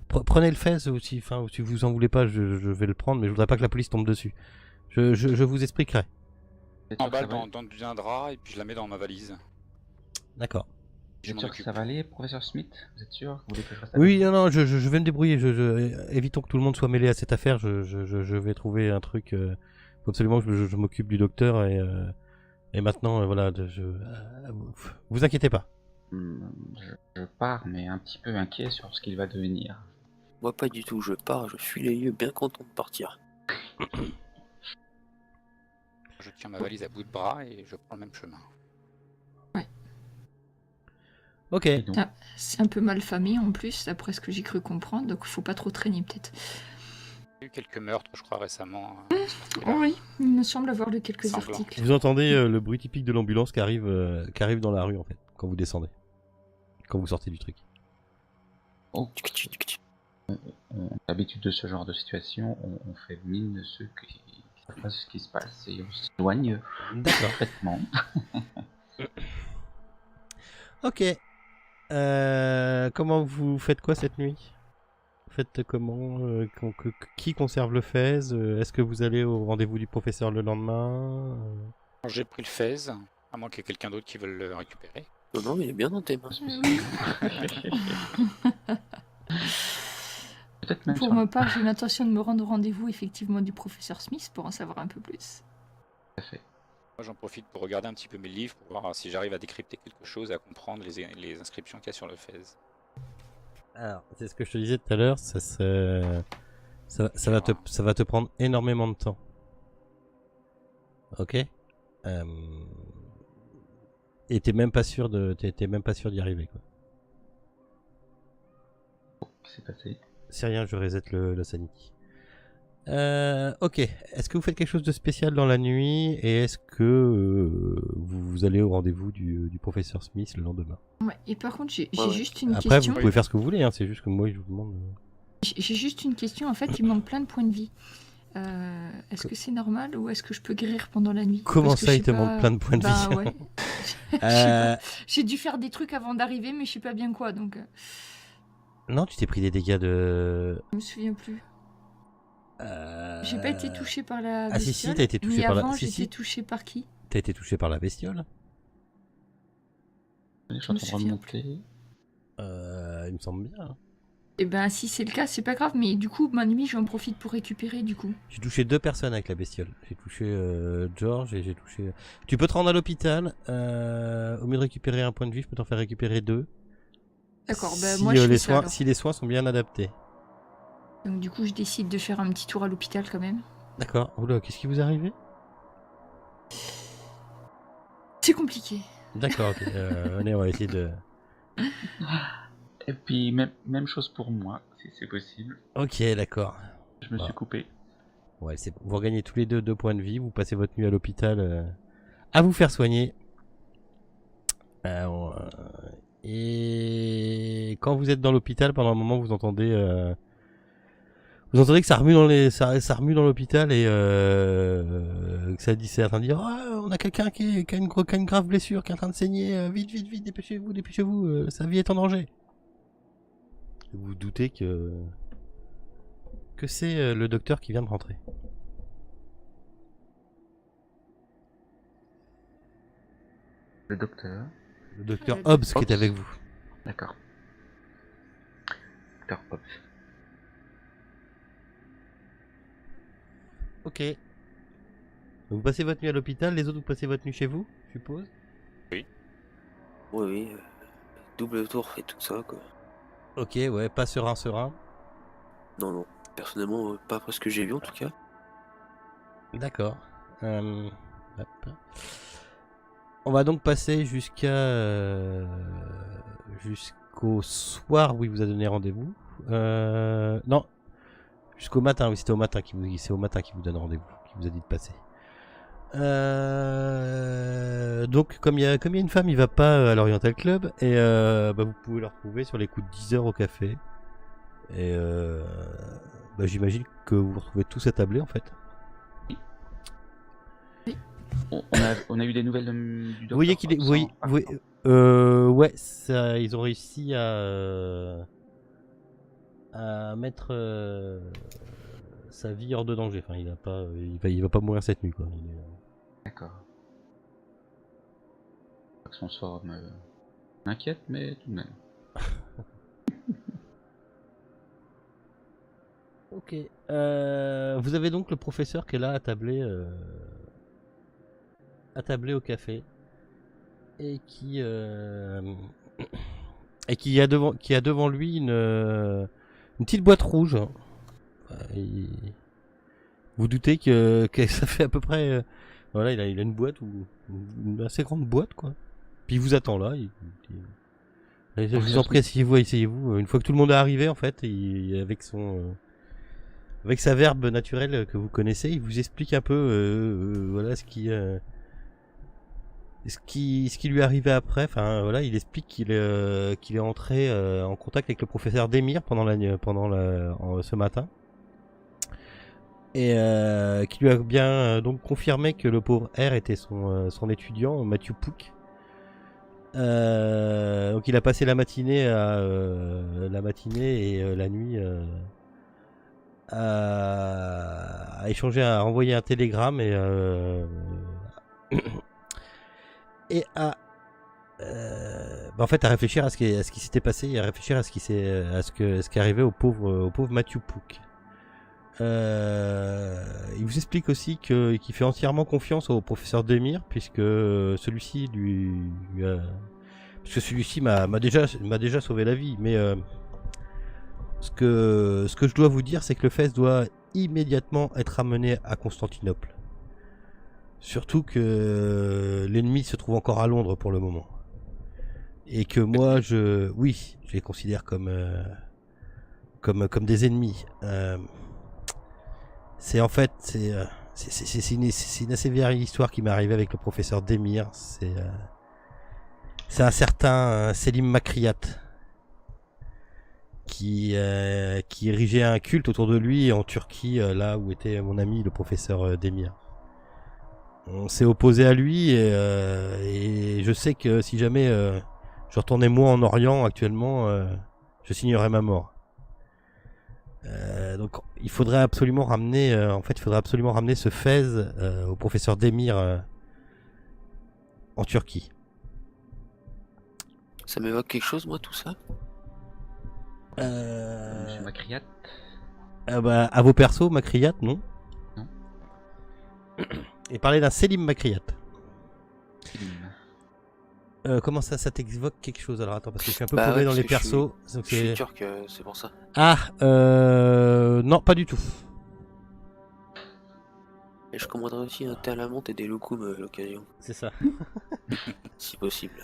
prenez le fez aussi. Enfin, si vous en voulez pas, je vais le prendre, mais je voudrais pas que la police tombe dessus. Je vous expliquerai. Emballe dans un drap et puis je la mets dans ma valise. D'accord. Vous êtes sûr que ça va aller, professeur Smith? Vous êtes sûr? Vous voulez que je fasse Oui, non, je vais me débrouiller. Évitons que tout le monde soit mêlé à cette affaire. Je vais trouver un truc. Faut absolument que je m'occupe du docteur et maintenant, voilà, vous inquiétez pas. Je pars, mais un petit peu inquiet sur ce qu'il va devenir. Moi pas du tout, je pars, je fuis les lieux bien content de partir. Je tiens ma valise à bout de bras et je prends le même chemin. Ok. Ah, c'est un peu mal famé en plus, d'après ce que j'ai cru comprendre, donc faut pas trop traîner peut-être. Il y a eu quelques meurtres, je crois, récemment. Oh oui, il me semble avoir lu quelques Sanglant. articles. Vous entendez le bruit typique de l'ambulance qui arrive dans la rue en fait, quand vous descendez, quand vous sortez du truc. Oh. On a l'habitude de ce genre de situation, on fait mine de ceux qui savent pas ce qui se passe et on s'éloigne parfaitement. Ok. Comment vous faites quoi cette nuit? Vous faites comment? Qui conserve le fez? Est-ce que vous allez au rendez-vous du professeur le lendemain? J'ai pris le fez, à moins qu'il y ait quelqu'un d'autre qui veuille le récupérer. Non, il est bien dans tes mains. Pour ma part, j'ai l'intention de me rendre au rendez-vous effectivement du professeur Smith pour en savoir un peu plus. Tout à fait. Moi j'en profite pour regarder un petit peu mes livres, pour voir si j'arrive à décrypter quelque chose, à comprendre les inscriptions qu'il y a sur le fez. Alors, c'est ce que je te disais tout à l'heure, ça va te prendre énormément de temps. Ok. Et t'es même pas sûr d'y arriver quoi. Qu'est-ce qui s'est passé? C'est rien, je reset le sanity. Ok. Est-ce que vous faites quelque chose de spécial dans la nuit et est-ce que vous allez au rendez-vous du professeur Smith le lendemain? Ouais, et par contre, j'ai juste une Après, question. vous pouvez faire ce que vous voulez, hein, c'est juste que moi je vous demande. J'ai juste une question. En fait, il manque plein de points de vie. Est-ce que c'est normal ou est-ce que je peux guérir pendant la nuit? Comment Parce que ça, je il sais te pas- manque plein de points de vie? Ouais. Je sais pas. J'ai dû faire des trucs avant d'arriver, mais je sais pas bien quoi, donc Non, tu t'es pris des dégâts de. je me souviens plus. J'ai pas été touché par la bestiole. Ah si, t'as été touché mais par la. avant, Si, j'étais si. touché par qui? T'as été touché par la bestiole? Je suis en train de remonter. Il me semble bien. Eh ben, si c'est le cas, c'est pas grave, mais du coup, ma nuit, j'en profite pour récupérer, du coup. J'ai touché 2 personnes avec la bestiole. J'ai touché George et j'ai touché. Tu peux te rendre à l'hôpital. Au mieux de récupérer un point de vie, je peux t'en faire récupérer 2. D'accord, bah Si, moi je fais les ça, soins, alors. si les soins sont bien adaptés. Donc du coup, je décide de faire un petit tour à l'hôpital quand même. D'accord. Oula, qu'est-ce qui vous est arrivé? C'est compliqué. D'accord, ok. Allez, on va essayer de. Et puis, même chose pour moi, si c'est possible. Ok, d'accord. Je me suis coupé. Ouais, vous regagnez tous les deux 2 points de vie. Vous passez votre nuit à l'hôpital à vous faire soigner. Et quand vous êtes dans l'hôpital, pendant un moment, vous entendez que ça remue dans l'hôpital et que ça dit, c'est en train de dire, ah, on a quelqu'un qui a une grave blessure, qui est en train de saigner. Vite, dépêchez-vous, sa vie est en danger. Vous vous doutez que c'est le docteur qui vient de rentrer. Le docteur. Le docteur Hobbs qui est avec vous. D'accord. Docteur Hobbs. Ok. Vous passez votre nuit à l'hôpital, les autres vous passez votre nuit chez vous, je suppose? Oui, double tour et tout ça, quoi. Ok, ouais, pas serein. Non, personnellement, pas après ce que j'ai vu en tout cas. D'accord. Hop. On va donc passer jusqu'au soir où il vous a donné rendez-vous. Non, jusqu'au matin. Oui, c'est au matin qui vous donne rendez-vous, qui vous a dit de passer. Donc comme il y a une femme, il va pas à l'Oriental Club et vous pouvez le retrouver sur les coups de 10 heures au café. Et j'imagine que vous vous retrouvez tous attablés en fait. On a eu des nouvelles du docteur. Vous voyez qu'il est, ouais, ça, ils ont réussi à mettre sa vie hors de danger. Enfin, il va pas mourir cette nuit quoi. D'accord. Son sort m'inquiète, mais tout de même. Ok. Vous avez donc le professeur qui est là attablé au café et qui a devant lui une petite boîte rouge. Vous doutez que ça fait à peu près voilà, il a une boîte une assez grande boîte quoi. Puis il vous attend là. Je vous en prie, asseyez-vous. Une fois que tout le monde est arrivé en fait, avec sa verbe naturelle que vous connaissez, il vous explique un peu voilà ce qui lui est arrivé après. Enfin voilà, il explique qu'il est entré en contact avec le professeur Demir pendant ce matin et qui lui a bien donc confirmé que le pauvre R était son étudiant Mathieu Pouc. Donc il a passé la matinée et la nuit à échanger, à envoyer un télégramme et en fait à réfléchir à ce qui s'était passé et à réfléchir à ce qui est arrivé au pauvre Mathieu Pouc. Il vous explique aussi qu'il fait entièrement confiance au professeur Demir puisque celui-ci m'a déjà sauvé la vie, mais ce que je dois vous dire, c'est que le FES doit immédiatement être amené à Constantinople. Surtout que l'ennemi se trouve encore à Londres pour le moment. Et que moi, je les considère comme des ennemis. C'est une assez vieille histoire qui m'est arrivée avec le professeur Demir. C'est un certain Selim Makriyat qui érigeait un culte autour de lui en Turquie, là où était mon ami le professeur Demir. On s'est opposé à lui et je sais que si jamais je retournais moi en Orient actuellement, je signerais ma mort. Donc il faudrait absolument ramener ce Fez au professeur Demir en Turquie. Ça m'évoque quelque chose, moi, tout ça? Monsieur Makriyat. À vos persos, Makriyat, non. Non. Et parler d'un Selim Makriyat. Comment ça t'évoque quelque chose? Alors attends, parce que je suis un peu paumé dans les persos. Je suis turc, c'est pour ça. Ah, non, pas du tout. Et je commanderais aussi un thé à la menthe et des loukoums à l'occasion. C'est ça. Si possible.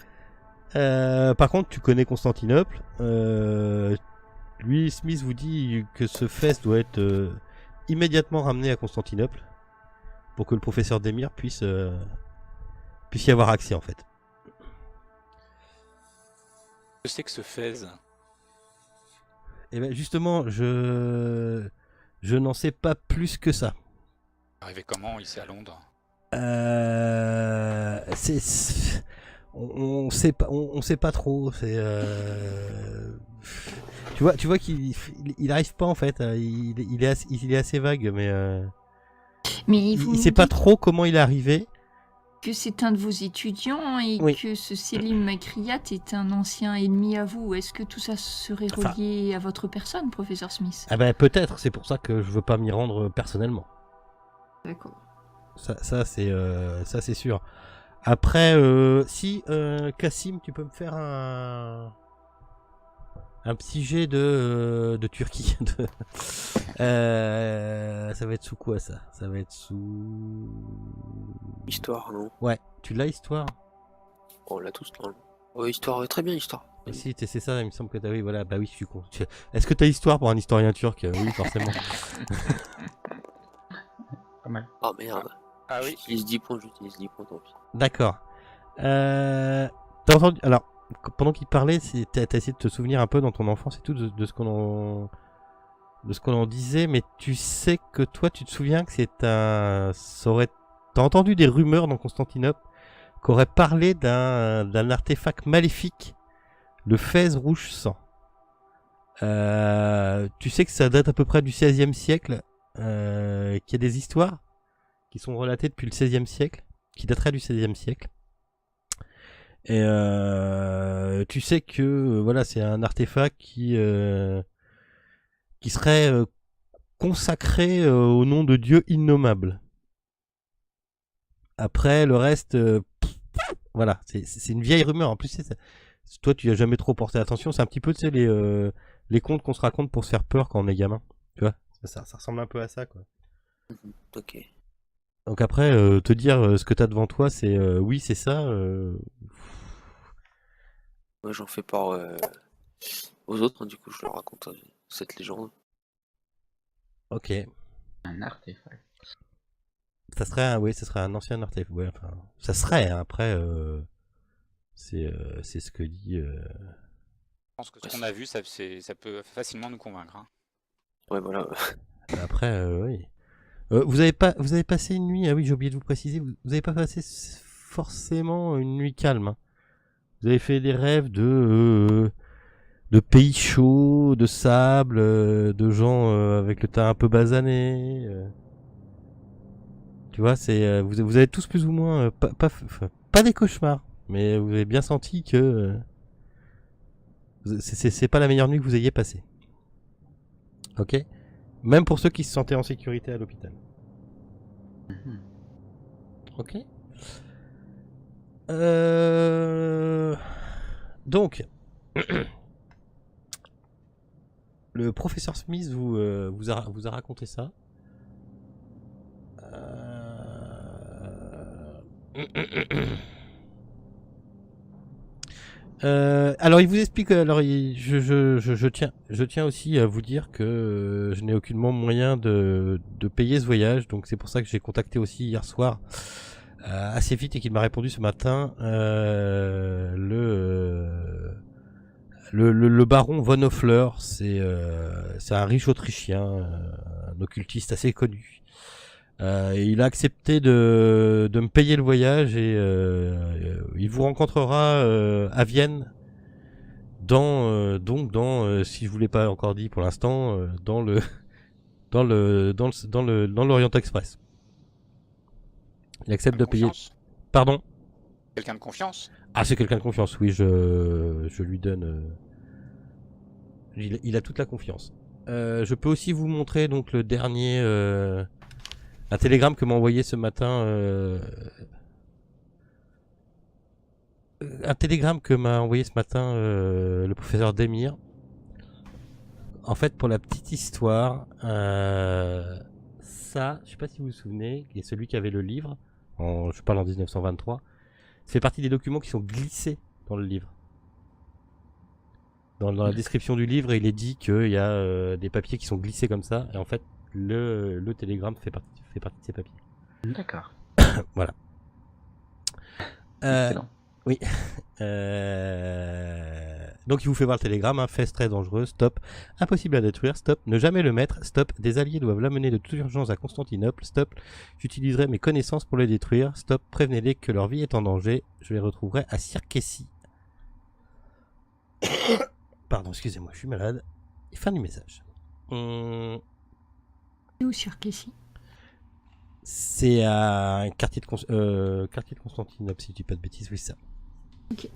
Par contre, tu connais Constantinople. Lui, Smith vous dit que ce fest doit être immédiatement ramené à Constantinople pour que le professeur Demir puisse y avoir accès en fait. Je sais que ce Fez. Et ben justement, je n'en sais pas plus que ça. Arrivé comment ici à Londres? On sait pas trop. C'est tu vois qu'il arrive pas en fait. Il est assez vague, mais il sait pas trop comment il est arrivé. Que c'est un de vos étudiants et oui. Que ce Selim Makriyat est un ancien ennemi à vous. Est-ce que tout ça serait relié à votre personne, professeur Smith? Ah ben peut-être. C'est pour ça que je veux pas m'y rendre personnellement. D'accord. Ça c'est sûr. Après, si Kassim, tu peux me faire un petit jet de Turquie. Ça va être sous quoi ça? Ça va être sous Histoire, non? Ouais, tu l'as histoire? On l'a tous, non? Ouais, histoire, très bien, histoire. Et si, c'est ça, il me semble que t'as... Oui, voilà, bah oui, je suis con. Est-ce que t'as histoire pour un historien turc? Oui, forcément. Pas mal. Oh merde. Ah oui. J'utilise 10 points, tant pis. D'accord. T'as entendu... Alors, pendant qu'il parlait, t'as essayé de te souvenir un peu dans ton enfance et tout de ce qu'on en disait, mais tu sais que toi, tu te souviens que t'as entendu des rumeurs dans Constantinople qu'aurait parlé d'un artefact maléfique, le Fès rouge sang. Tu sais que ça date à peu près du XVIe siècle, qu'il y a des histoires qui sont relatées depuis le XVIe siècle, qui dateraient du XVIe siècle. Et tu sais que voilà, c'est un artefact qui serait consacré au nom de Dieu innommable. Après, le reste, voilà, c'est une vieille rumeur. En plus, toi, tu as jamais trop porté attention. C'est un petit peu, tu sais, les contes qu'on se raconte pour se faire peur quand on est gamin. Tu vois, ça ressemble un peu à ça, quoi. Ok. Donc après, te dire ce que t'as devant toi, c'est oui, c'est ça. Moi, j'en fais part aux autres, hein, du coup, je leur raconte cette légende. Ok. Un artefact. Ça serait un ancien artefact. Ouais, enfin, ça serait. Hein, après, c'est ce que dit. Je pense que ce qu'on a vu, ça peut facilement nous convaincre. Hein. Ouais, voilà. Après, oui. Vous avez passé une nuit. Ah oui, j'ai oublié de vous préciser. Vous avez pas passé forcément une nuit calme. Hein. Vous avez fait des rêves de pays chauds, de sable, de gens avec le teint un peu basané. Tu vois, c'est vous avez tous plus ou moins pas des cauchemars, mais vous avez bien senti que c'est pas la meilleure nuit que vous ayez passée. Ok. Même pour ceux qui se sentaient en sécurité à l'hôpital. Ok. Donc, le professeur Smith vous a raconté ça. Alors il vous explique. Alors je tiens aussi à vous dire que je n'ai aucunement moyen de payer ce voyage, donc c'est pour ça que j'ai contacté aussi hier soir assez vite et qu'il m'a répondu ce matin le baron von Hoffler. C'est un riche Autrichien, un occultiste assez connu. Et il a accepté de me payer le voyage et il vous rencontrera à Vienne dans si je vous l'ai pas encore dit pour l'instant dans l'Orient Express. Il accepte de payer. Pardon? Quelqu'un de confiance? Ah, c'est quelqu'un de confiance. Oui, je lui donne. Il a toute la confiance. Je peux aussi vous montrer donc le dernier. Un télégramme que m'a envoyé ce matin. Un télégramme que m'a envoyé ce matin le professeur Demir. En fait, pour la petite histoire, ça, je sais pas si vous vous souvenez, qui est celui qui avait le livre, je parle en 1923, ça fait partie des documents qui sont glissés dans le livre. Dans la description du livre, il est dit qu'il y a des papiers qui sont glissés comme ça, et en fait, le télégramme fait partie de ces papiers. D'accord. Voilà. Excellent. Oui. Donc il vous fait voir le télégramme, hein. Fès très dangereux, stop, impossible à détruire, stop, ne jamais le mettre, stop, des alliés doivent l'amener de toute urgence à Constantinople, stop, j'utiliserai mes connaissances pour les détruire, stop, prévenez-les que leur vie est en danger, je les retrouverai à Circessie. Pardon, excusez-moi, je suis malade. Et fin du message. C'est où Circessie? C'est un quartier de Constantinople, si je dis pas de bêtises, oui, ça. Ok.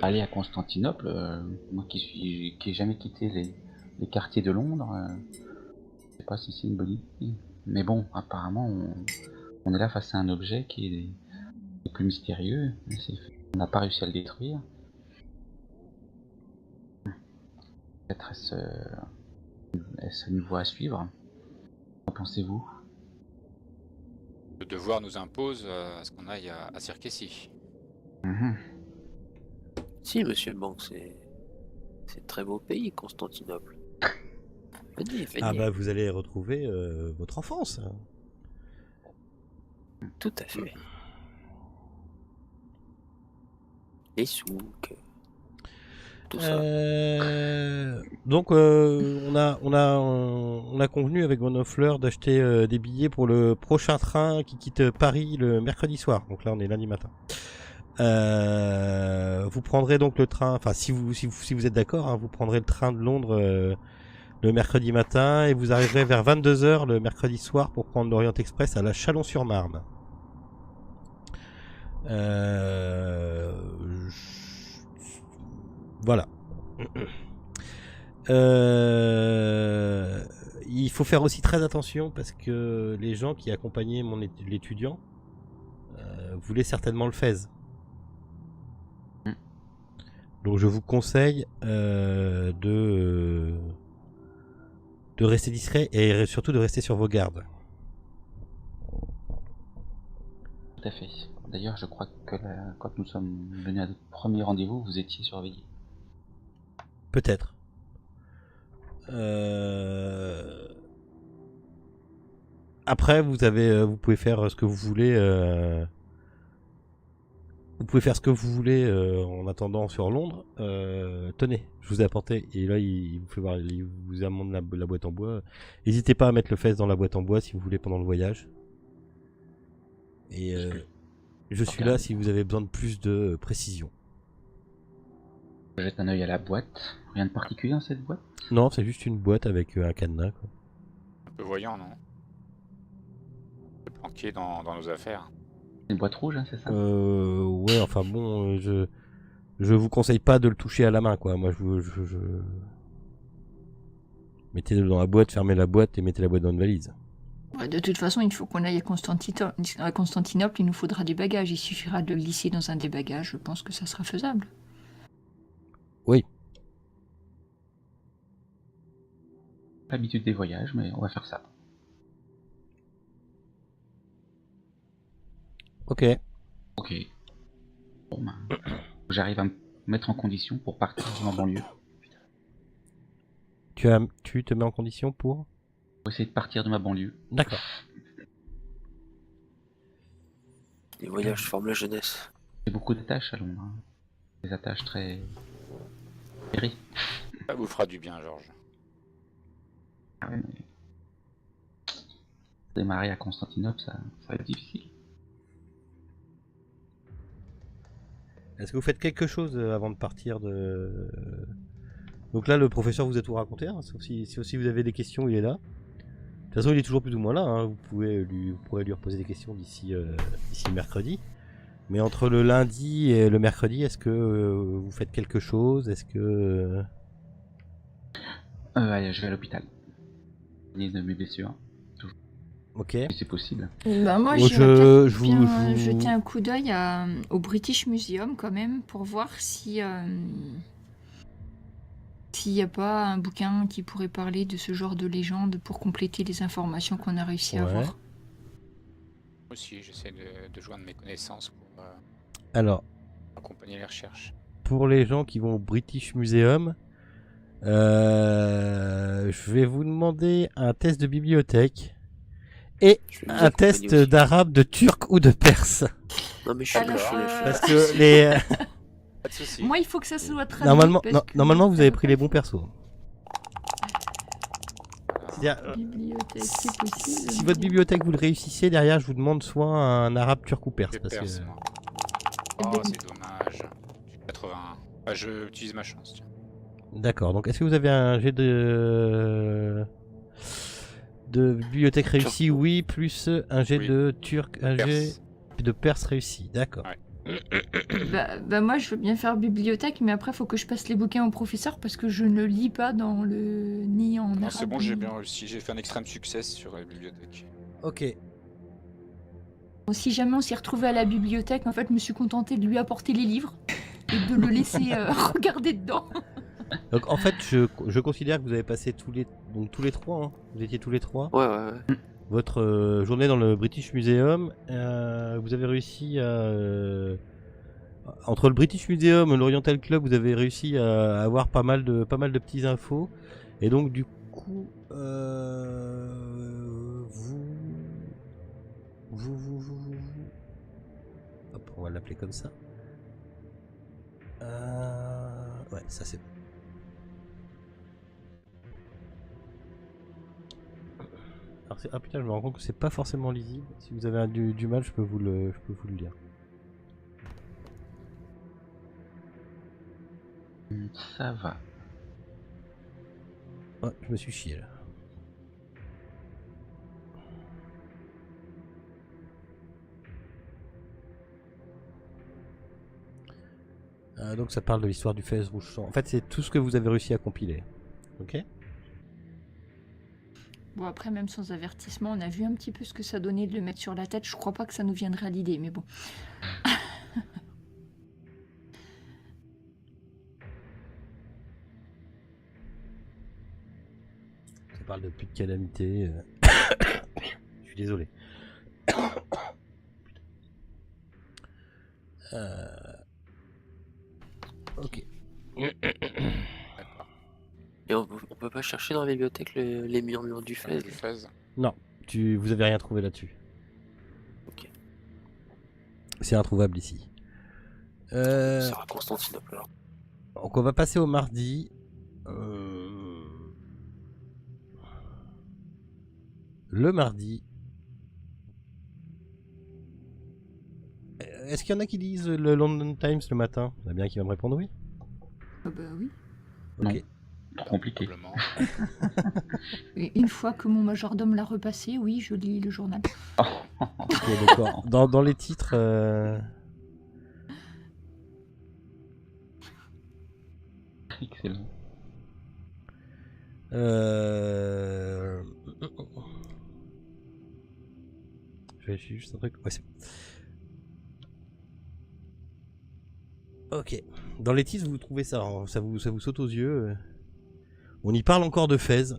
Aller à Constantinople, moi qui ai jamais quitté les quartiers de Londres, je sais pas si c'est une bonne idée. Mais bon, apparemment, on est là face à un objet qui est plus mystérieux. On n'a pas réussi à le détruire. Peut-être est-ce une voie à suivre? Qu'en pensez-vous? Le devoir nous impose à ce qu'on aille à Circessie. Si, monsieur le banque, C'est un très beau pays, Constantinople. Venez. Ah bah vous allez retrouver votre enfance. Tout à fait. Les souks. Tout ça. Donc on a convenu avec Von Hoffler d'acheter des billets pour le prochain train qui quitte Paris le mercredi soir. Donc là on est lundi matin. Vous prendrez donc le train, enfin si vous êtes d'accord, hein, vous prendrez le train de Londres le mercredi matin et vous arriverez vers 22h le mercredi soir pour prendre l'Orient Express à la Chalon-sur-Marne. Voilà. Il faut faire aussi très attention parce que les gens qui accompagnaient l'étudiant voulaient certainement le Fez. Donc je vous conseille de rester discret et surtout de rester sur vos gardes. Tout à fait. D'ailleurs, je crois que quand nous sommes venus à notre premier rendez-vous, vous étiez surveillés. Peut-être. Après, vous pouvez faire ce que vous voulez. Vous pouvez faire ce que vous voulez en attendant sur Londres. Tenez, je vous ai apporté. Et là, il vous fait voir, il vous amène la boîte en bois. N'hésitez pas à mettre le Fez dans la boîte en bois si vous voulez pendant le voyage. Et je suis là si vous avez besoin de plus de précision. Je jette un œil à la boîte. Rien de particulier dans cette boîte? Non, c'est juste une boîte avec un cadenas, quoi. Un peu voyant, non? C'est planqué dans nos affaires. Une boîte rouge, hein, c'est ça? Ouais, enfin bon, je vous conseille pas de le toucher à la main, quoi. Moi, mettez-le dans la boîte, fermez la boîte et mettez la boîte dans une valise. Ouais, de toute façon, il faut qu'on aille à Constantinople, il nous faudra des bagages. Il suffira de le glisser dans un des bagages, je pense que ça sera faisable. Oui. L'habitude des voyages, mais on va faire ça. Ok. Ok. Bon, ben, j'arrive à me mettre en condition pour partir en banlieue. Tu te mets en condition pour Essayer de partir de ma banlieue. D'accord. Les voyages forment la jeunesse. J'ai beaucoup d'attaches à Londres. Hein. Des attaches très... péries. Ça vous fera du bien, Georges. Ah ouais, mais... Démarrer à Constantinople, ça va être difficile. Est-ce que vous faites quelque chose avant de partir de... Donc là, le professeur vous a tout raconté, hein, sauf si vous avez des questions, il est là. De toute façon, il est toujours plus ou moins là, hein. Vous pourrez lui reposer des questions d'ici mercredi. Mais entre le lundi et le mercredi, est-ce que vous faites quelque chose? Est-ce que... Allez, je vais à l'hôpital. De mes blessures. Ok. Si c'est possible. Bah moi, Bon, j'irais je bien vous- jeter un coup d'œil au British Museum quand même pour voir si s'il n'y a pas un bouquin qui pourrait parler de ce genre de légende pour compléter les informations qu'on a réussi à Ouais. avoir. Moi aussi, j'essaie de joindre mes connaissances pour Alors, accompagner les recherches. pour les gens qui vont au British Museum, je vais vous demander un test de bibliothèque et Je vais vous un accompagner test aussi. d'arabe, de turc ou de perse. Non mais je suis Alors, bluffé. Parce que les... Pas de soucis. Moi, il faut que ça soit traduit. normalement, parce que normalement, vous ça avez va pris pas les bons persos. C'est-à-dire, Bibliothèque, c'est possible. si votre bibliothèque vous le réussissez, derrière, je vous demande soit un arabe, turc ou perse. Je Parce perce, que... moi. Oh, c'est dommage. J'ai 81. Bah, je utilise ma chance, tiens. D'accord, donc est-ce que vous avez un jet de bibliothèque réussi? Oui, plus un jet Oui. de turc, un jet Perse. de perse réussi, d'accord. Ouais. Bah moi, je veux bien faire bibliothèque, mais après, il faut que je passe les bouquins au professeur parce que je ne lis pas dans le ni en Non, arabe. c'est bon, j'ai ni- bien réussi. J'ai fait un extrême succès sur la bibliothèque. Ok, Si jamais on s'est retrouvé à la bibliothèque, en fait, je me suis contentée de lui apporter les livres et de le laisser regarder dedans. donc en fait, je considère que vous avez passé tous les trois, hein. Vous étiez tous les trois. Ouais. Votre journée dans le British Museum, vous avez réussi Entre le British Museum et l'Oriental Club, vous avez réussi à avoir pas mal de petits infos. Et donc du coup, vous. Hop, on va l'appeler comme ça. Ouais, ça c'est bon. Alors ah putain, je me rends compte que c'est pas forcément lisible. Si vous avez du mal, je peux vous le lire. Ça va. Ouais, je me suis chié là. Donc ça parle de l'histoire du Fez Rouge Sang. En fait, c'est tout ce que vous avez réussi à compiler. Ok. Bon, après, même sans avertissement, on a vu un petit peu ce que ça donnait de le mettre sur la tête. Je crois pas que ça nous viendrait à l'idée, mais bon. Ça parle de plus de calamité. Je suis désolé. Ok. Et on peut pas chercher dans la bibliothèque les murmures du Fez? Non, vous avez rien trouvé là-dessus. Ok. C'est introuvable ici. Ça sera à Constantinople alors. Donc on va passer au mardi. Le mardi. Est-ce qu'il y en a qui lisent le London Times le matin? Il y en a bien qui va me répondre oui. Bah oui. Ok. Non. Trop compliqué. Et une fois que mon majordome l'a repassé, oui, je lis le journal. Ok, d'accord. Dans les titres. Excellent. Je vérifie juste un truc. Ouais, c'est bon. Ok. Dans les titres, vous trouvez ça, hein, ça vous saute aux yeux. On y parle encore de Fez.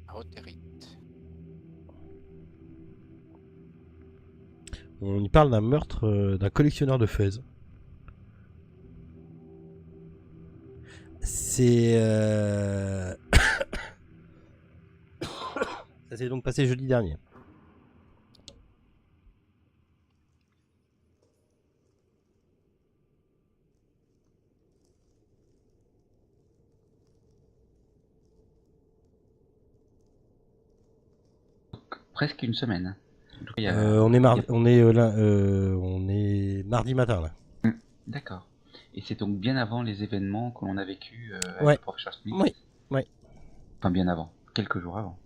Rotérite. On y parle d'un meurtre d'un collectionneur de Fez. C'est ça s'est donc passé jeudi dernier. Presque une semaine. En tout cas, On est mardi matin là. D'accord. Et c'est donc bien avant les événements que l'on a vécu avec Ouais. le professeur Smith. Oui. Enfin bien avant, quelques jours avant.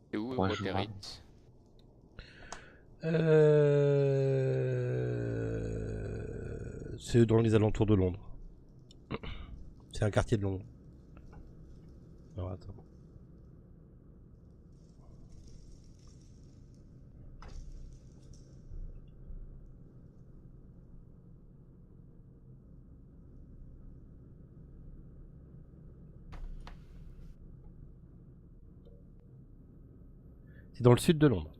C'est où 3 jours Rotérite? C'est dans les alentours de Londres. C'est un quartier de Londres. Alors attends. C'est dans le sud de Londres.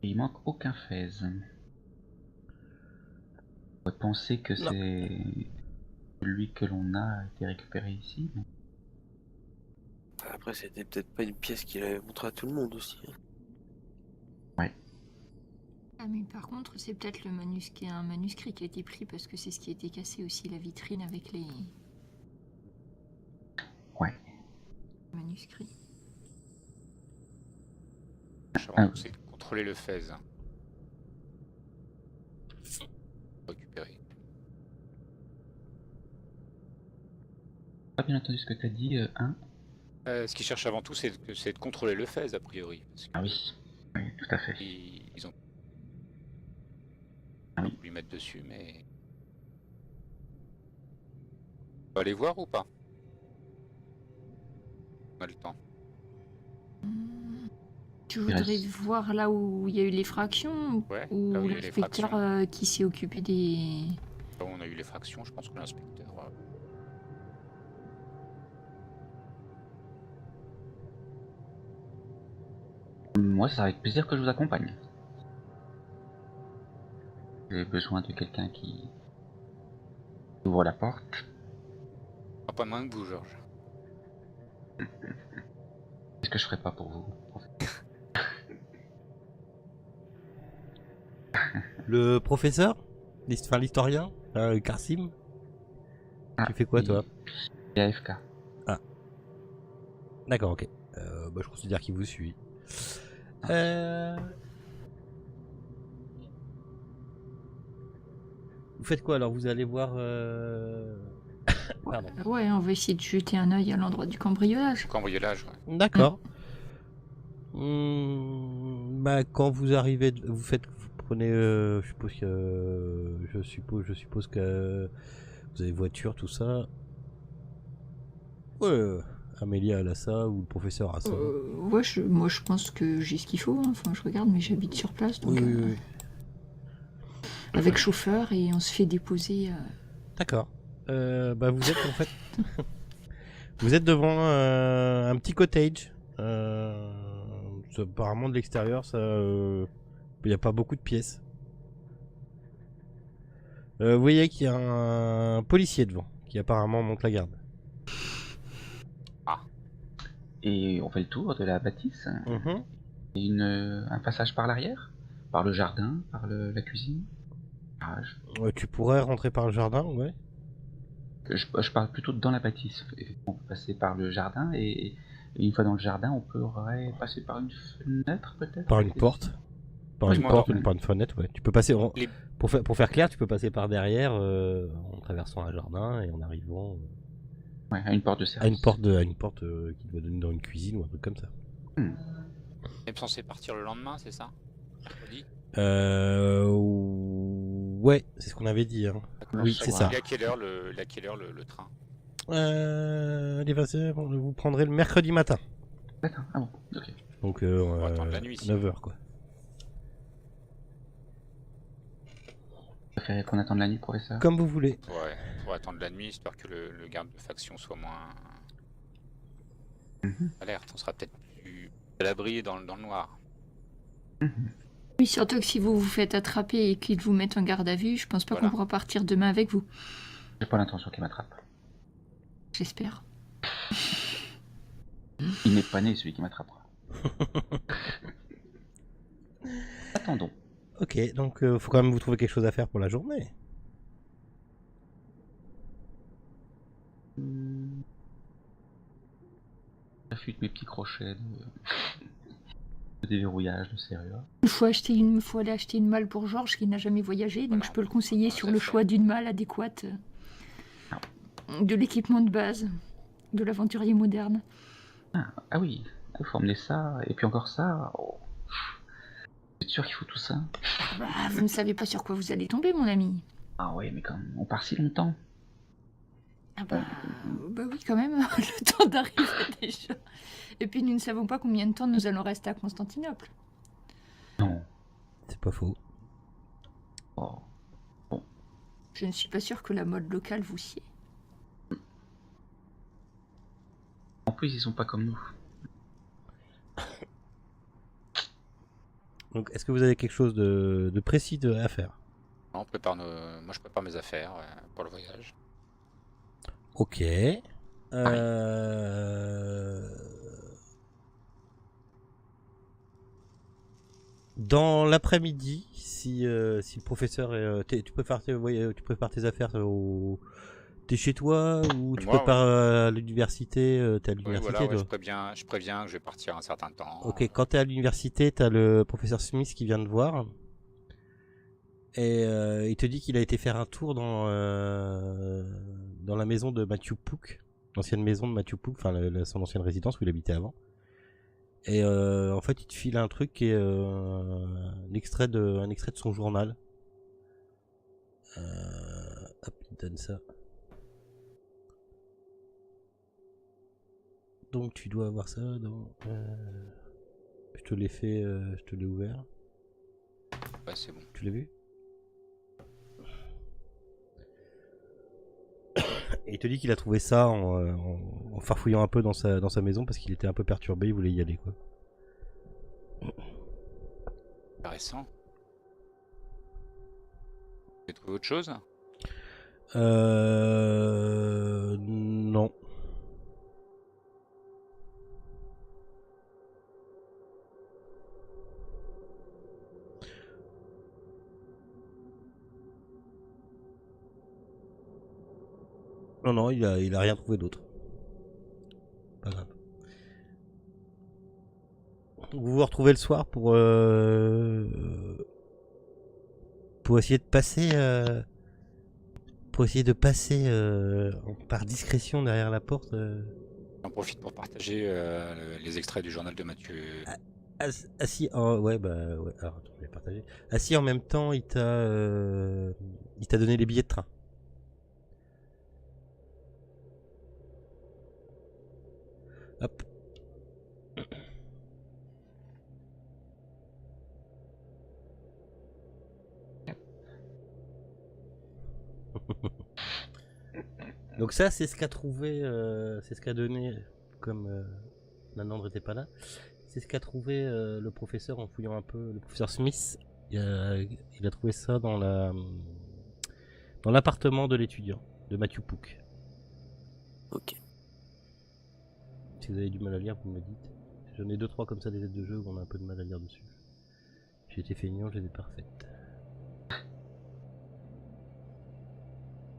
Il manque aucun Fez. On pourrait penser que Non. c'est celui que l'on a été récupéré ici. Mais... Après, c'était peut-être pas une pièce qu'il avait montré à tout le monde aussi. Ouais. Ah, mais par contre, c'est peut-être un manuscrit qui a été pris parce que c'est ce qui a été cassé aussi, la vitrine avec les manuscrits. C'est de contrôler le Fez. Récupérer. Pas bien entendu ce que tu as dit, hein. Ce qu'ils cherchent avant tout, c'est de contrôler le Fez, a priori. Parce que Ah oui. Oui, tout à fait. ils ont Ah oui. lui mettre dessus, mais... On va aller voir ou pas? On a le temps. Tu voudrais voir là où il y a eu l'effraction Ouais, ou là où il y a eu l'inspecteur l'effraction. qui s'est occupé des... Là où on a eu l'effraction, je pense que l'inspecteur... moi, c'est avec plaisir que je vous accompagne. J'ai besoin de quelqu'un qui ouvre la porte. Pas moins que vous, Georges. Qu'est-ce que je ferais pas pour vous? Le professeur, l'historien, Karsim. Tu fais quoi, toi? Il est AFK. Ah. D'accord, ok. Je considère qu'il vous suit. Vous faites quoi alors? Vous allez voir. Pardon. Ouais, on va essayer de jeter un œil à l'endroit du cambriolage. Cambriolage, ouais. D'accord. Quand vous arrivez, vous prenez. Je suppose que vous avez voiture, tout ça. Ouais. Amélia elle a ça ou le professeur a ça. Ouais, moi je pense que j'ai ce qu'il faut. Hein. Enfin, je regarde, mais j'habite sur place, donc Oui. avec chauffeur et on se fait déposer. D'accord. Vous êtes en fait. Vous êtes devant un petit cottage. Apparemment de l'extérieur, ça, il n'y a pas beaucoup de pièces. Vous voyez qu'il y a un policier devant qui apparemment monte la garde. Et on fait le tour de la bâtisse. Et un passage par l'arrière, par le jardin, par la cuisine. Tu pourrais rentrer par le jardin, ouais. Je parle plutôt dans la bâtisse. On peut passer par le jardin et une fois dans le jardin, on pourrait passer par une fenêtre peut-être. Par une porte. Par une porte ou par une fenêtre, ouais. Tu peux passer. Pour faire clair, tu peux passer par derrière en traversant un jardin et en arrivant. Ouais, à une porte de service. À une porte qui doit donner dans une cuisine ou un truc comme ça. On est censé partir le lendemain, c'est ça? Mercredi? Ouais, c'est ce qu'on avait dit. Hein. Oui, c'est ça. Il est à quelle heure le train? Vous prendrez le mercredi matin. D'accord, ah bon, ok. Donc, on va attendre la nuit, 9h quoi. Vous préférez qu'on attende la nuit, professeur? Comme vous voulez. Ouais, on va attendre la nuit histoire que le garde de faction soit moins alerte. On sera peut-être plus à l'abri dans le noir. Oui, surtout que si vous vous faites attraper et qu'ils vous mettent en garde à vue, je pense pas qu'on pourra partir demain avec vous. J'ai pas l'intention qu'il m'attrape. J'espère. Il n'est pas né celui qui m'attrapera. Attendons. Ok, donc faut quand même vous trouver quelque chose à faire pour la journée. J'affûte mes petits crochets de déverrouillage, de serrure. Il faut aller acheter une malle pour Georges qui n'a jamais voyagé, donc je peux le conseiller sur le choix d'une malle adéquate de l'équipement de base de l'aventurier moderne. Ah oui, il faut emmener ça, et puis encore ça. Oh. Vous êtes sûr qu'il faut tout ça? Vous ne savez pas sur quoi vous allez tomber, mon ami. Ah oui, mais quand même, on part si longtemps. Bah oui, quand même, le temps d'arriver déjà. Et puis nous ne savons pas combien de temps nous allons rester à Constantinople. Non. C'est pas faux. Oh. Bon. Je ne suis pas sûre que la mode locale vous sied. En plus, ils sont pas comme nous. Donc, est-ce que vous avez quelque chose de précis à faire? Non, moi je prépare mes affaires pour le voyage. Ok. Dans l'après-midi, si le professeur tu prépares tes affaires t'es chez toi ou tu prépares à l'université? T'es à l'université, oui, voilà, je préviens que je vais partir un certain temps. Ok, quand t'es à l'université, t'as le professeur Smith qui vient te voir. Et il te dit qu'il a été faire un tour dans la maison de Matthew Pook, l'ancienne maison de Matthew Pook, enfin son ancienne résidence où il habitait avant. Et en fait, il te file un truc qui est un extrait de son journal. Hop, il te donne ça. Donc tu dois avoir ça dans... je te l'ai fait, je te l'ai ouvert. Ouais, c'est bon. Tu l'as vu? Et il te dit qu'il a trouvé ça en farfouillant un peu dans sa maison parce qu'il était un peu perturbé, il voulait y aller quoi. intéressant. Vous avez trouvé autre chose? Non. Non, il a rien trouvé d'autre. Pas grave. Vous vous retrouvez le soir pour essayer de passer par discrétion derrière la porte. J'en profite pour partager les extraits du journal de Mathieu. Si, ouais, bah ouais. Alors, attends, je vais partager. Ah si, en même temps, il t'a donné les billets de train. Hop. Donc ça, c'est ce qu'a trouvé, c'est ce qu'a donné, comme Nanandre n'était pas là, c'est ce qu'a trouvé le professeur en fouillant un peu, le professeur Smith. Il a trouvé ça dans l'appartement de l'étudiant, de Matthew Pook. Ok. Si vous avez du mal à lire, vous me dites. J'en ai 2-3 comme ça des aides de jeu où on a un peu de mal à lire dessus. J'ai été feignant, je les ai parfaites.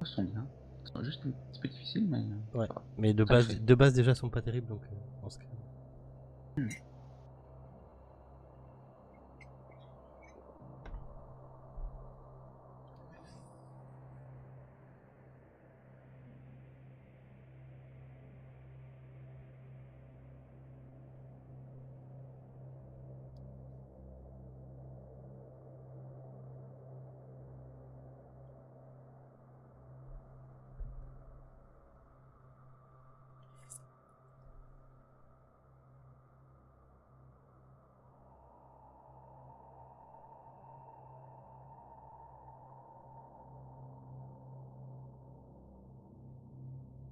Ils sont bien. Ils sont juste un petit peu difficiles, mais. Ouais, ça va. mais de Ça le base, fait. de base déjà sont pas terribles, donc en ce cas.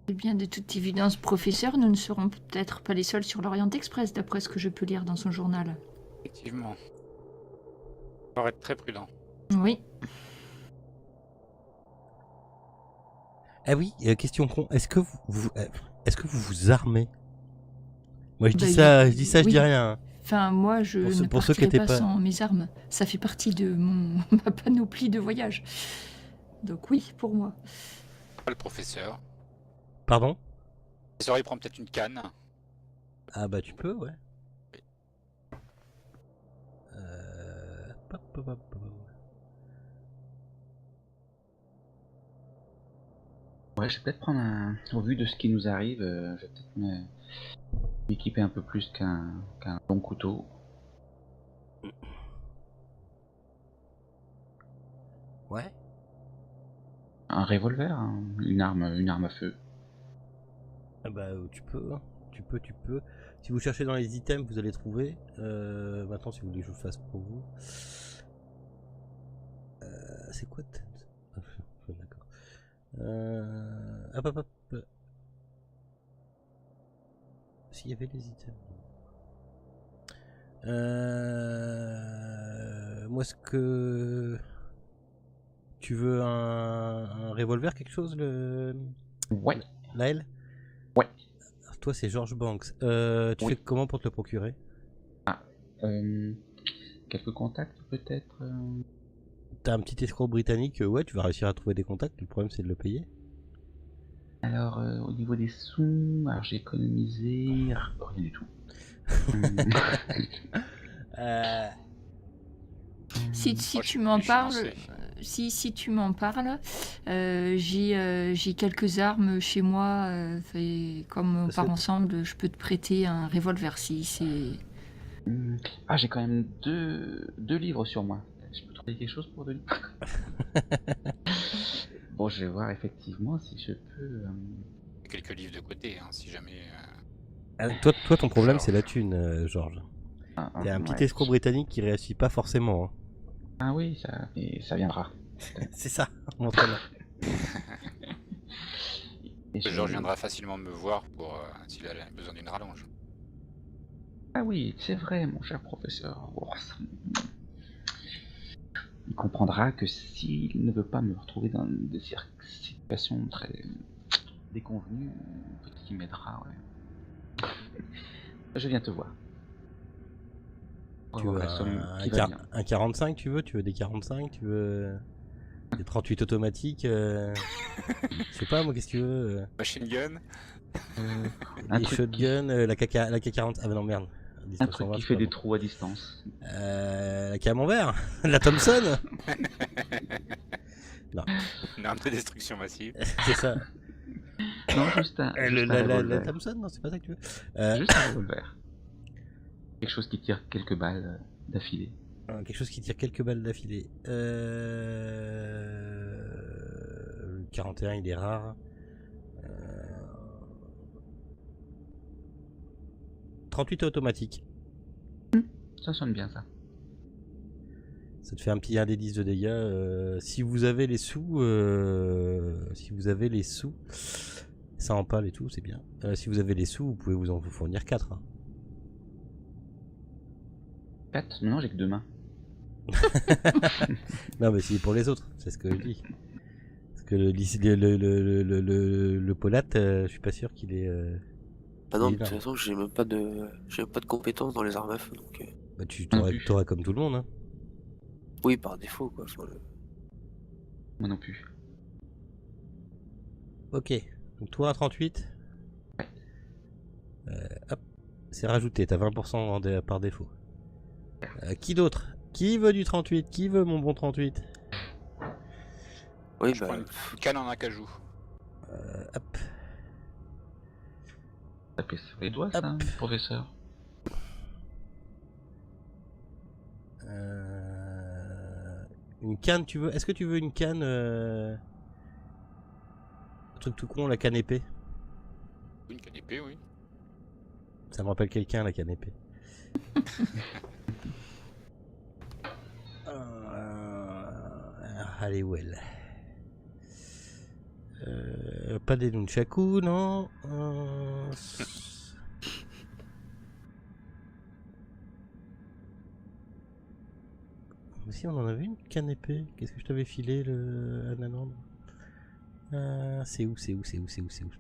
Eh bien, de toute évidence, professeur, nous ne serons peut-être pas les seuls sur l'Orient Express, d'après ce que je peux lire dans son journal. Effectivement. Il faut être très prudent. Oui. Ah oui, question con. Est-ce que vous vous armez? Moi je dis Bah, ça, je dis oui. rien. Hein. Enfin, moi, je Pour ceux- ne pour ceux qui partirai étaient pas pas- sans mes armes. Ça fait partie de ma panoplie de voyage. Donc oui, pour moi. Pas le professeur. Pardon? Le professeur, il prend peut-être une canne. Ah bah tu peux, ouais. Pop, pop, pop, pop. Ouais, je vais peut-être prendre un. Au vu de ce qui nous arrive, je vais peut-être m'équiper un peu plus qu'un long couteau. Ouais. Un revolver, hein, une arme à feu. Ah bah tu peux, hein. Tu peux. Si vous cherchez dans les items, vous allez trouver. Maintenant, si vous voulez que je le fasse pour vous. C'est quoi D'accord. Hop. S'il y avait les items. Moi, ce que. Tu veux un revolver, quelque chose, Ouais. Laël? Ouais. Alors, toi, c'est George Banks. Tu Oui. fais comment pour te le procurer? Quelques contacts peut-être. T'as un petit escroc britannique, ouais, tu vas réussir à trouver des contacts. Le problème, c'est de le payer. Alors, au niveau des sous, alors j'ai économisé rien du tout. Si Moi, je tu suis m'en plus parles, financé. si tu m'en parles, j'ai quelques armes chez moi. Comme on Parce part que- ensemble, je peux te prêter un revolver si c'est. Ah, j'ai quand même deux livres sur moi. Je peux trouver quelque chose pour 2 livres. Bon, je vais voir effectivement si je peux. Quelques livres de côté, hein, si jamais. Toi, ton problème, Georges. c'est la thune, Georges. T'es un petit ouais. escroc britannique qui réussit pas forcément. Hein. Ah oui, ça viendra. C'est ça, montre-le. Et je- Georges viendra facilement me voir pour s'il a besoin d'une rallonge. Ah oui, c'est vrai, mon cher professeur. Oh, comprendra que s'il ne veut pas me retrouver dans des situations très déconvenues, peut-être qu'il m'aidera. Ouais. Je viens te voir. Tu veux un 45, tu veux des 45, tu veux des 38 automatiques, je sais pas moi, qu'est-ce que tu veux Machine gun. Les shotguns, la K40, ah bah non merde. Un truc qui fait des trous à distance. La camembert, la Thompson. Non. Une arme de destruction massive. C'est ça. Non, juste un revolver. La Thompson, non, c'est pas ça que tu veux. Juste un revolver. Quelque chose qui tire quelques balles d'affilée. Quelque chose qui tire quelques balles d'affilée. Le 41, il est rare. 38 automatique. Ça sonne bien, ça. Ça te fait un petit 1 des 10 de dégâts. Si vous avez les sous, ça empale et tout, c'est bien. Si vous avez les sous, vous pouvez vous en fournir 4. Hein. 4 ? Non, j'ai que 2 mains. Non, mais c'est pour les autres, c'est ce que je dis. Parce que le Polate, je suis pas sûr qu'il est. Ah non, de toute façon, j'ai même pas de compétences dans les armes à feu. Donc, bah, tu t'aurais comme tout le monde. Hein. Oui, par défaut, quoi. Moi non plus. Ok, donc toi un 38. Hop, c'est rajouté, t'as 20% par défaut. Qui d'autre? Qui veut du 38? Qui veut mon bon 38? Oui, Je prends une canne en acajou. Hop. Tapez sur les doigts, ça, professeur. Une canne, tu veux? Est-ce que tu veux une canne un truc tout con, la canne épée? Une canne épée, oui. Ça me rappelle quelqu'un, la canne épée. Allez, well. Pas des nunchaku, non. Si on en avait une canne épée. Qu'est-ce que je t'avais filé, le Ananandre? C'est où? Je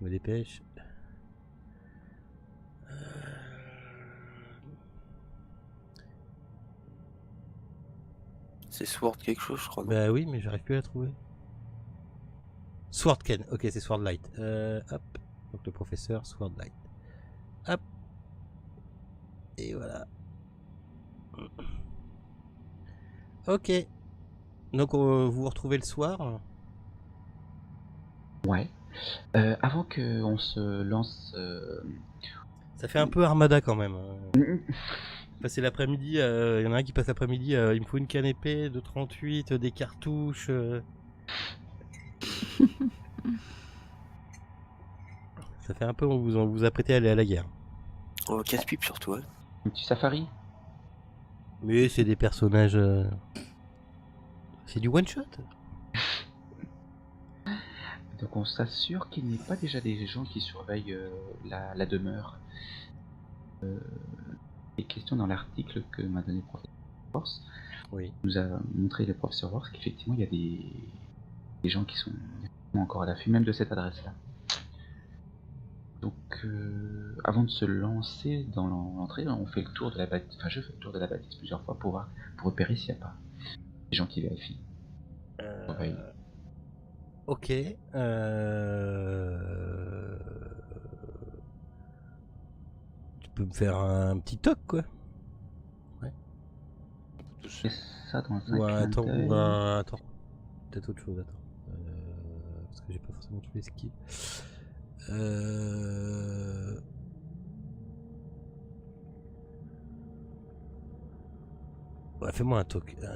me dépêche. C'est Sword quelque chose, je crois. Non, Bah oui, mais j'arrive plus à la trouver. Swordken, ok, c'est Swordlight. Hop, donc le professeur Swordlight. Hop. Et voilà. Ok. Donc vous vous retrouvez le soir. Ouais. Avant qu'on se lance... Ça fait un peu Armada quand même. Passer l'après-midi, il y en a un qui passe l'après-midi, il me faut une canne épée de 38, des cartouches. Ça fait un peu, on vous apprêtez à aller à la guerre. oh, casse-pipe surtout, ouais. Un petit safari. Mais c'est des personnages... C'est du one-shot. Donc on s'assure qu'il n'y ait pas déjà des gens qui surveillent la demeure. Les questions dans l'article que m'a donné le professeur Force. Oui. Nous a montré le professeur Force qu'effectivement il y a des gens qui sont encore à l'affût, même de cette adresse-là. Donc avant de se lancer dans l'entrée, on fait le tour de la bâtisse. Enfin, je fais le tour de la bâtisse plusieurs fois pour repérer s'il n'y a pas des gens qui vérifient. Ok. Tu peux me faire un petit toc, quoi. Ouais. C'est ça dans un Ouais, attends, d'œil. attends. Peut-être autre chose, attends. Parce que j'ai pas forcément tous les skills. Ouais, fais-moi un toc, ouais.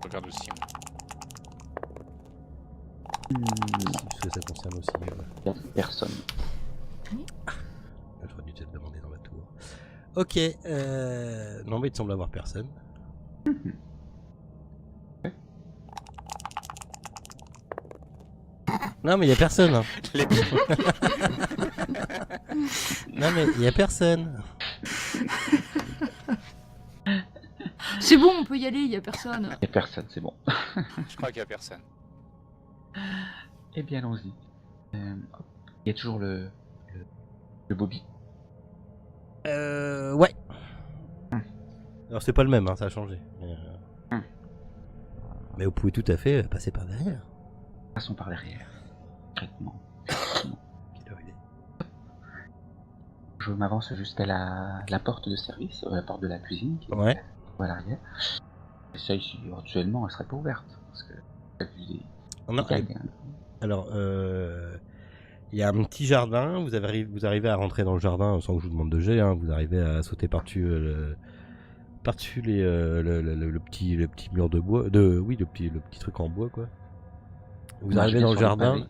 Je regarde aussi. Parce que ça concerne aussi. Personne. J'aurais dû te le demander dans la tour. Ok, non mais il te semble avoir personne. Non mais il y a personne. Hein. Non mais il y a personne. C'est bon, on peut y aller, il y a personne. Il n'y a personne, c'est bon. Je crois qu'il y a personne. Eh bien, allons-y. Hop. Il y a toujours le Bobby. Ouais. Alors c'est pas le même, hein, ça a changé. Mais vous pouvez tout à fait passer par derrière. Passons par derrière. Traitement. Quelle heure il est ? Je m'avance jusqu'à la porte de service, la porte de la cuisine, qui Ouais. est à l'arrière. Et ça ici, éventuellement, elle serait pas ouverte. Parce que Non, alors, il y a un petit jardin. Vous arrivez à rentrer dans le jardin sans que je vous demande de jet. Hein, vous arrivez à sauter par-dessus le petit mur de bois. Le petit truc en bois, quoi. Vous arrivez dans le jardin.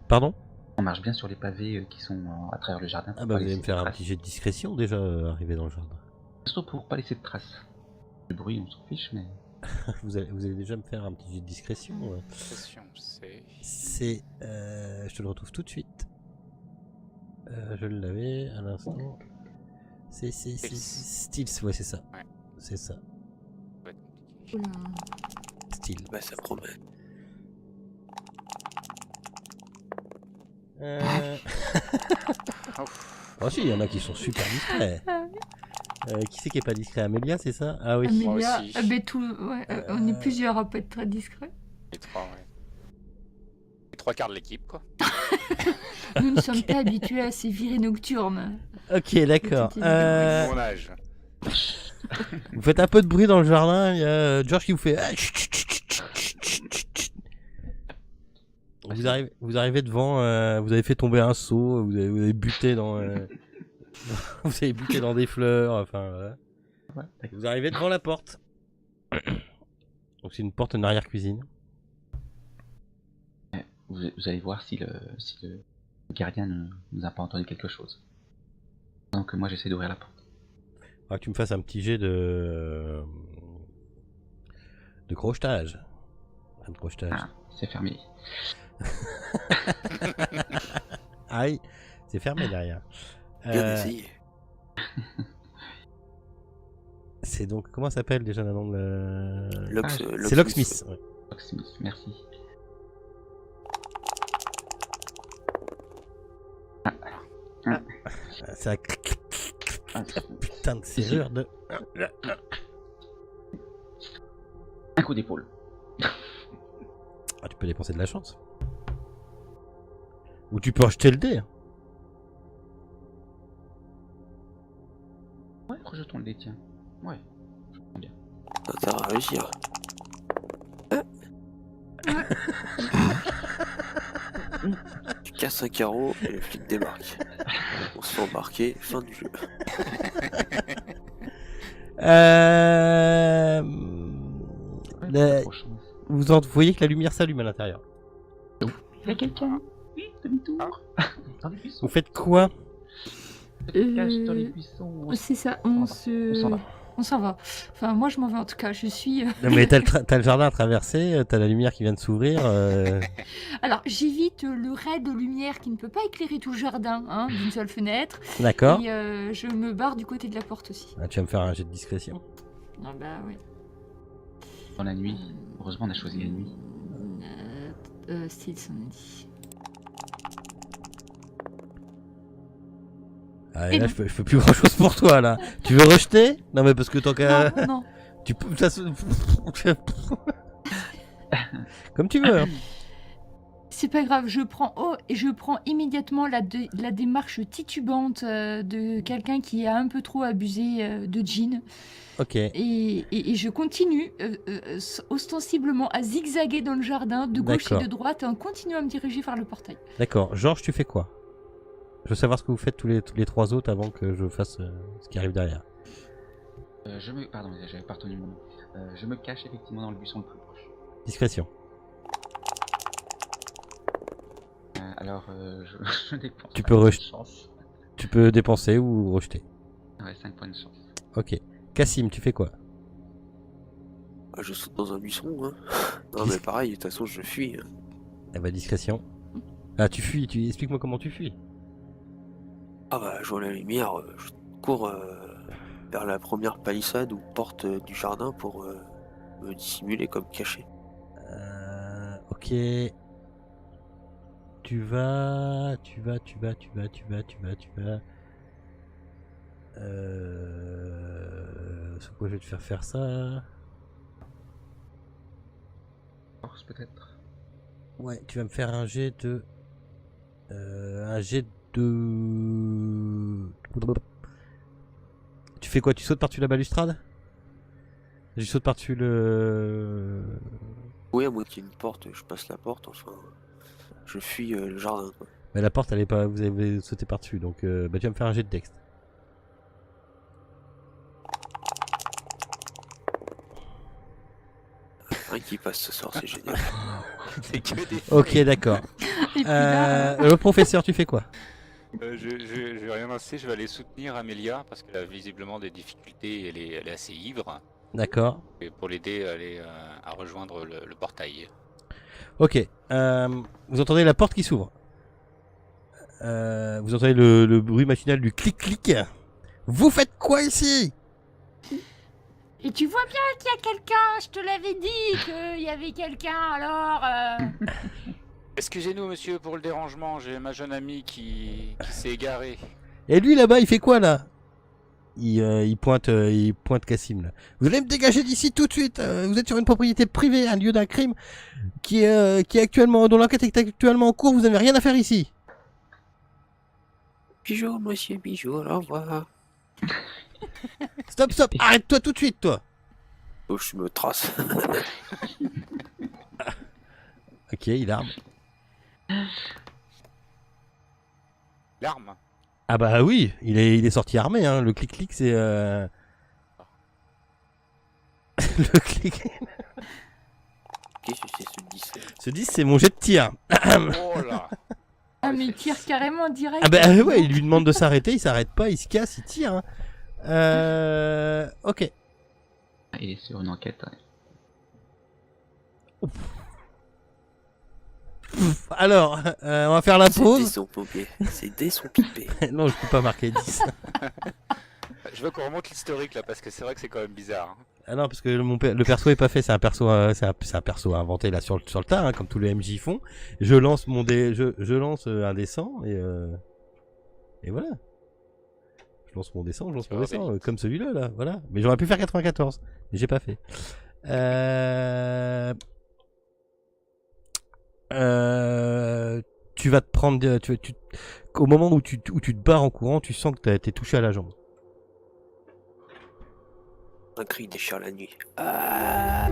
Pardon ? On marche bien sur les pavés qui sont à travers le jardin. Ah bah vous allez me faire un petit jet de discrétion déjà, arrivé dans le jardin. Surtout pour pas laisser de traces. Le bruit, on s'en fiche, mais... vous allez déjà me faire un petit jet de discrétion. Ouais. Discrétion, C'est... je te le retrouve tout de suite. Je l'avais à l'instant. C'est Steels, ouais c'est ça. Ouais. C'est ça. Ça va être compliqué. Oula. Style, bah ça promet. Oh si, il y en a qui sont super discrets. Qui c'est qui est pas discret? Amélia, c'est ça? Ah oui. Moi Amélia, aussi. on est plusieurs à pas être très discrets. Les trois, ouais. Les trois quarts de l'équipe, quoi. Nous ne sommes pas habitués à ces virées nocturnes. Ok, d'accord. Mon âge. Vous faites un peu de bruit dans le jardin, il y a George qui vous fait... Vous arrivez devant, vous avez fait tomber un seau, vous avez buté dans... vous avez buté dans des fleurs, enfin voilà. Ouais, Vous arrivez devant la porte. Donc c'est une porte en arrière-cuisine. Vous allez voir si le gardien ne nous a pas entendu quelque chose. Donc moi j'essaie d'ouvrir la porte. Faudra que tu me fasses un petit jet de crochetage. Un de crochetage. Ah, c'est fermé. Aïe, c'est fermé derrière. Bien essayé. C'est donc, comment ça s'appelle déjà le nom de Locksmith. C'est Locksmith. Ouais. Locksmith, merci. Ça putain de serrure de... Un coup d'épaule. Ah, tu peux dépenser de la chance. Ou tu peux acheter le dé. Ouais, rejetons le dé, tiens. Ouais, je prends bien. Ça va réussir. Tu casses un carreau et le flic débarque. On se fait embarquer, fin du jeu. Ouais, Vous voyez que la lumière s'allume à l'intérieur. Il y a quelqu'un. Oui, demi-tour. Dans les buissons. Vous faites quoi? Cache dans les buissons. C'est ça, On s'en va. on s'en va. Enfin, moi je m'en vais en tout cas, je suis... Non mais t'as le jardin à traverser, t'as la lumière qui vient de s'ouvrir. Alors, j'évite le ray de lumière qui ne peut pas éclairer tout le jardin, hein, d'une seule fenêtre. D'accord. Et je me barre du côté de la porte aussi. Ah, tu vas me faire un jet de discrétion. Ah bah oui. Dans la nuit. Heureusement, on a choisi la nuit. Style, on a dit. Ah, et là, je fais plus grand chose pour toi là. Tu veux rejeter? Non mais parce que tant qu'à... Non, non. Tu peux... Comme tu veux. Hein. C'est pas grave, je prends immédiatement la démarche titubante de quelqu'un qui a un peu trop abusé de gin. Ok. Et je continue ostensiblement à zigzaguer dans le jardin de gauche et de droite en continuant à me diriger vers le portail. D'accord. Georges, tu fais quoi? Je veux savoir ce que vous faites tous les trois autres avant que je fasse ce qui arrive derrière. Pardon, j'avais pas retenu mon nom. Je me cache effectivement dans le buisson le plus proche. Discrétion. Alors, je dépense. Tu peux rejeter. Tu peux dépenser ou rejeter. Ouais, 5 points de chance. Ok. Cassim, tu fais quoi? Je saute dans un buisson, hein. Non mais pareil, de toute façon je fuis. Hein. Eh bah discrétion. Ah tu fuis, explique-moi comment tu fuis. Ah bah je vois la lumière, je cours vers la première palissade ou porte du jardin pour me dissimuler comme caché. Ok. Tu vas. C'est quoi, je vais te faire ça. Force peut-être. Ouais, tu vas me faire un jet de. Un jet de. Tu fais quoi? Tu sautes par-dessus la balustrade? Je saute par-dessus le. Oui, à moins qu'il y ait une porte, je passe la porte, enfin. Je fuis le jardin, quoi. Mais la porte, elle est pas. Vous avez sauté par-dessus, donc bah, tu vas me faire un jet de dex. Rien qui passe ce soir, c'est génial. C'est que des Ok, d'accord. Et puis là, Le professeur, tu fais quoi? je vais rien lancer, je vais aller soutenir Amélia parce qu'elle a visiblement des difficultés et elle est assez ivre. D'accord. Et pour l'aider à aller à rejoindre le portail. Ok. Vous entendez la porte qui s'ouvre. Vous entendez le bruit machinal du clic-clic. Vous faites quoi ici? et tu vois bien qu'il y a quelqu'un, je te l'avais dit qu'il y avait quelqu'un, alors... Excusez-nous monsieur pour le dérangement, j'ai ma jeune amie qui s'est égarée. Et lui là-bas, il fait quoi là? Il pointe Cassim là. Vous allez me dégager d'ici tout de suite. Vous êtes sur une propriété privée, un lieu d'un crime qui est actuellement, dont l'enquête est actuellement en cours. Vous n'avez rien à faire ici. Bijou, monsieur Bijou, au revoir. Stop, arrête-toi tout de suite, toi. Oh, je me trace. Ok, il arme. L'arme. Ah bah oui, il est sorti armé, hein. Le clic-clic, c'est... Le clic... Qu'est-ce que c'est ce 10? Ce 10, c'est mon jet de tir. Oh là. Ah, mais il tire carrément direct. Ah bah ouais, il lui demande de s'arrêter, il s'arrête pas, il se casse, il tire. Hein. Ok. Il est sur une enquête. Ouais. Alors, on va faire la C'est des pause. sons pompiers. C'est des sons pipés. Non, je peux pas marquer 10. Je veux qu'on remonte l'historique là parce que c'est vrai que c'est quand même bizarre. Hein. Ah non, parce que le perso est pas fait, c'est un perso, c'est un perso inventé là sur le tas, hein, comme tous les MJ font. Je lance mon dé, je lance un dessin et voilà. Je lance mon dessin, comme celui-là là, voilà. Mais j'aurais pu faire 94, mais j'ai pas fait. Tu vas te prendre, au moment où tu te barres en courant, tu sens que t'es touché à la jambe. Un cri déchire la nuit. Ah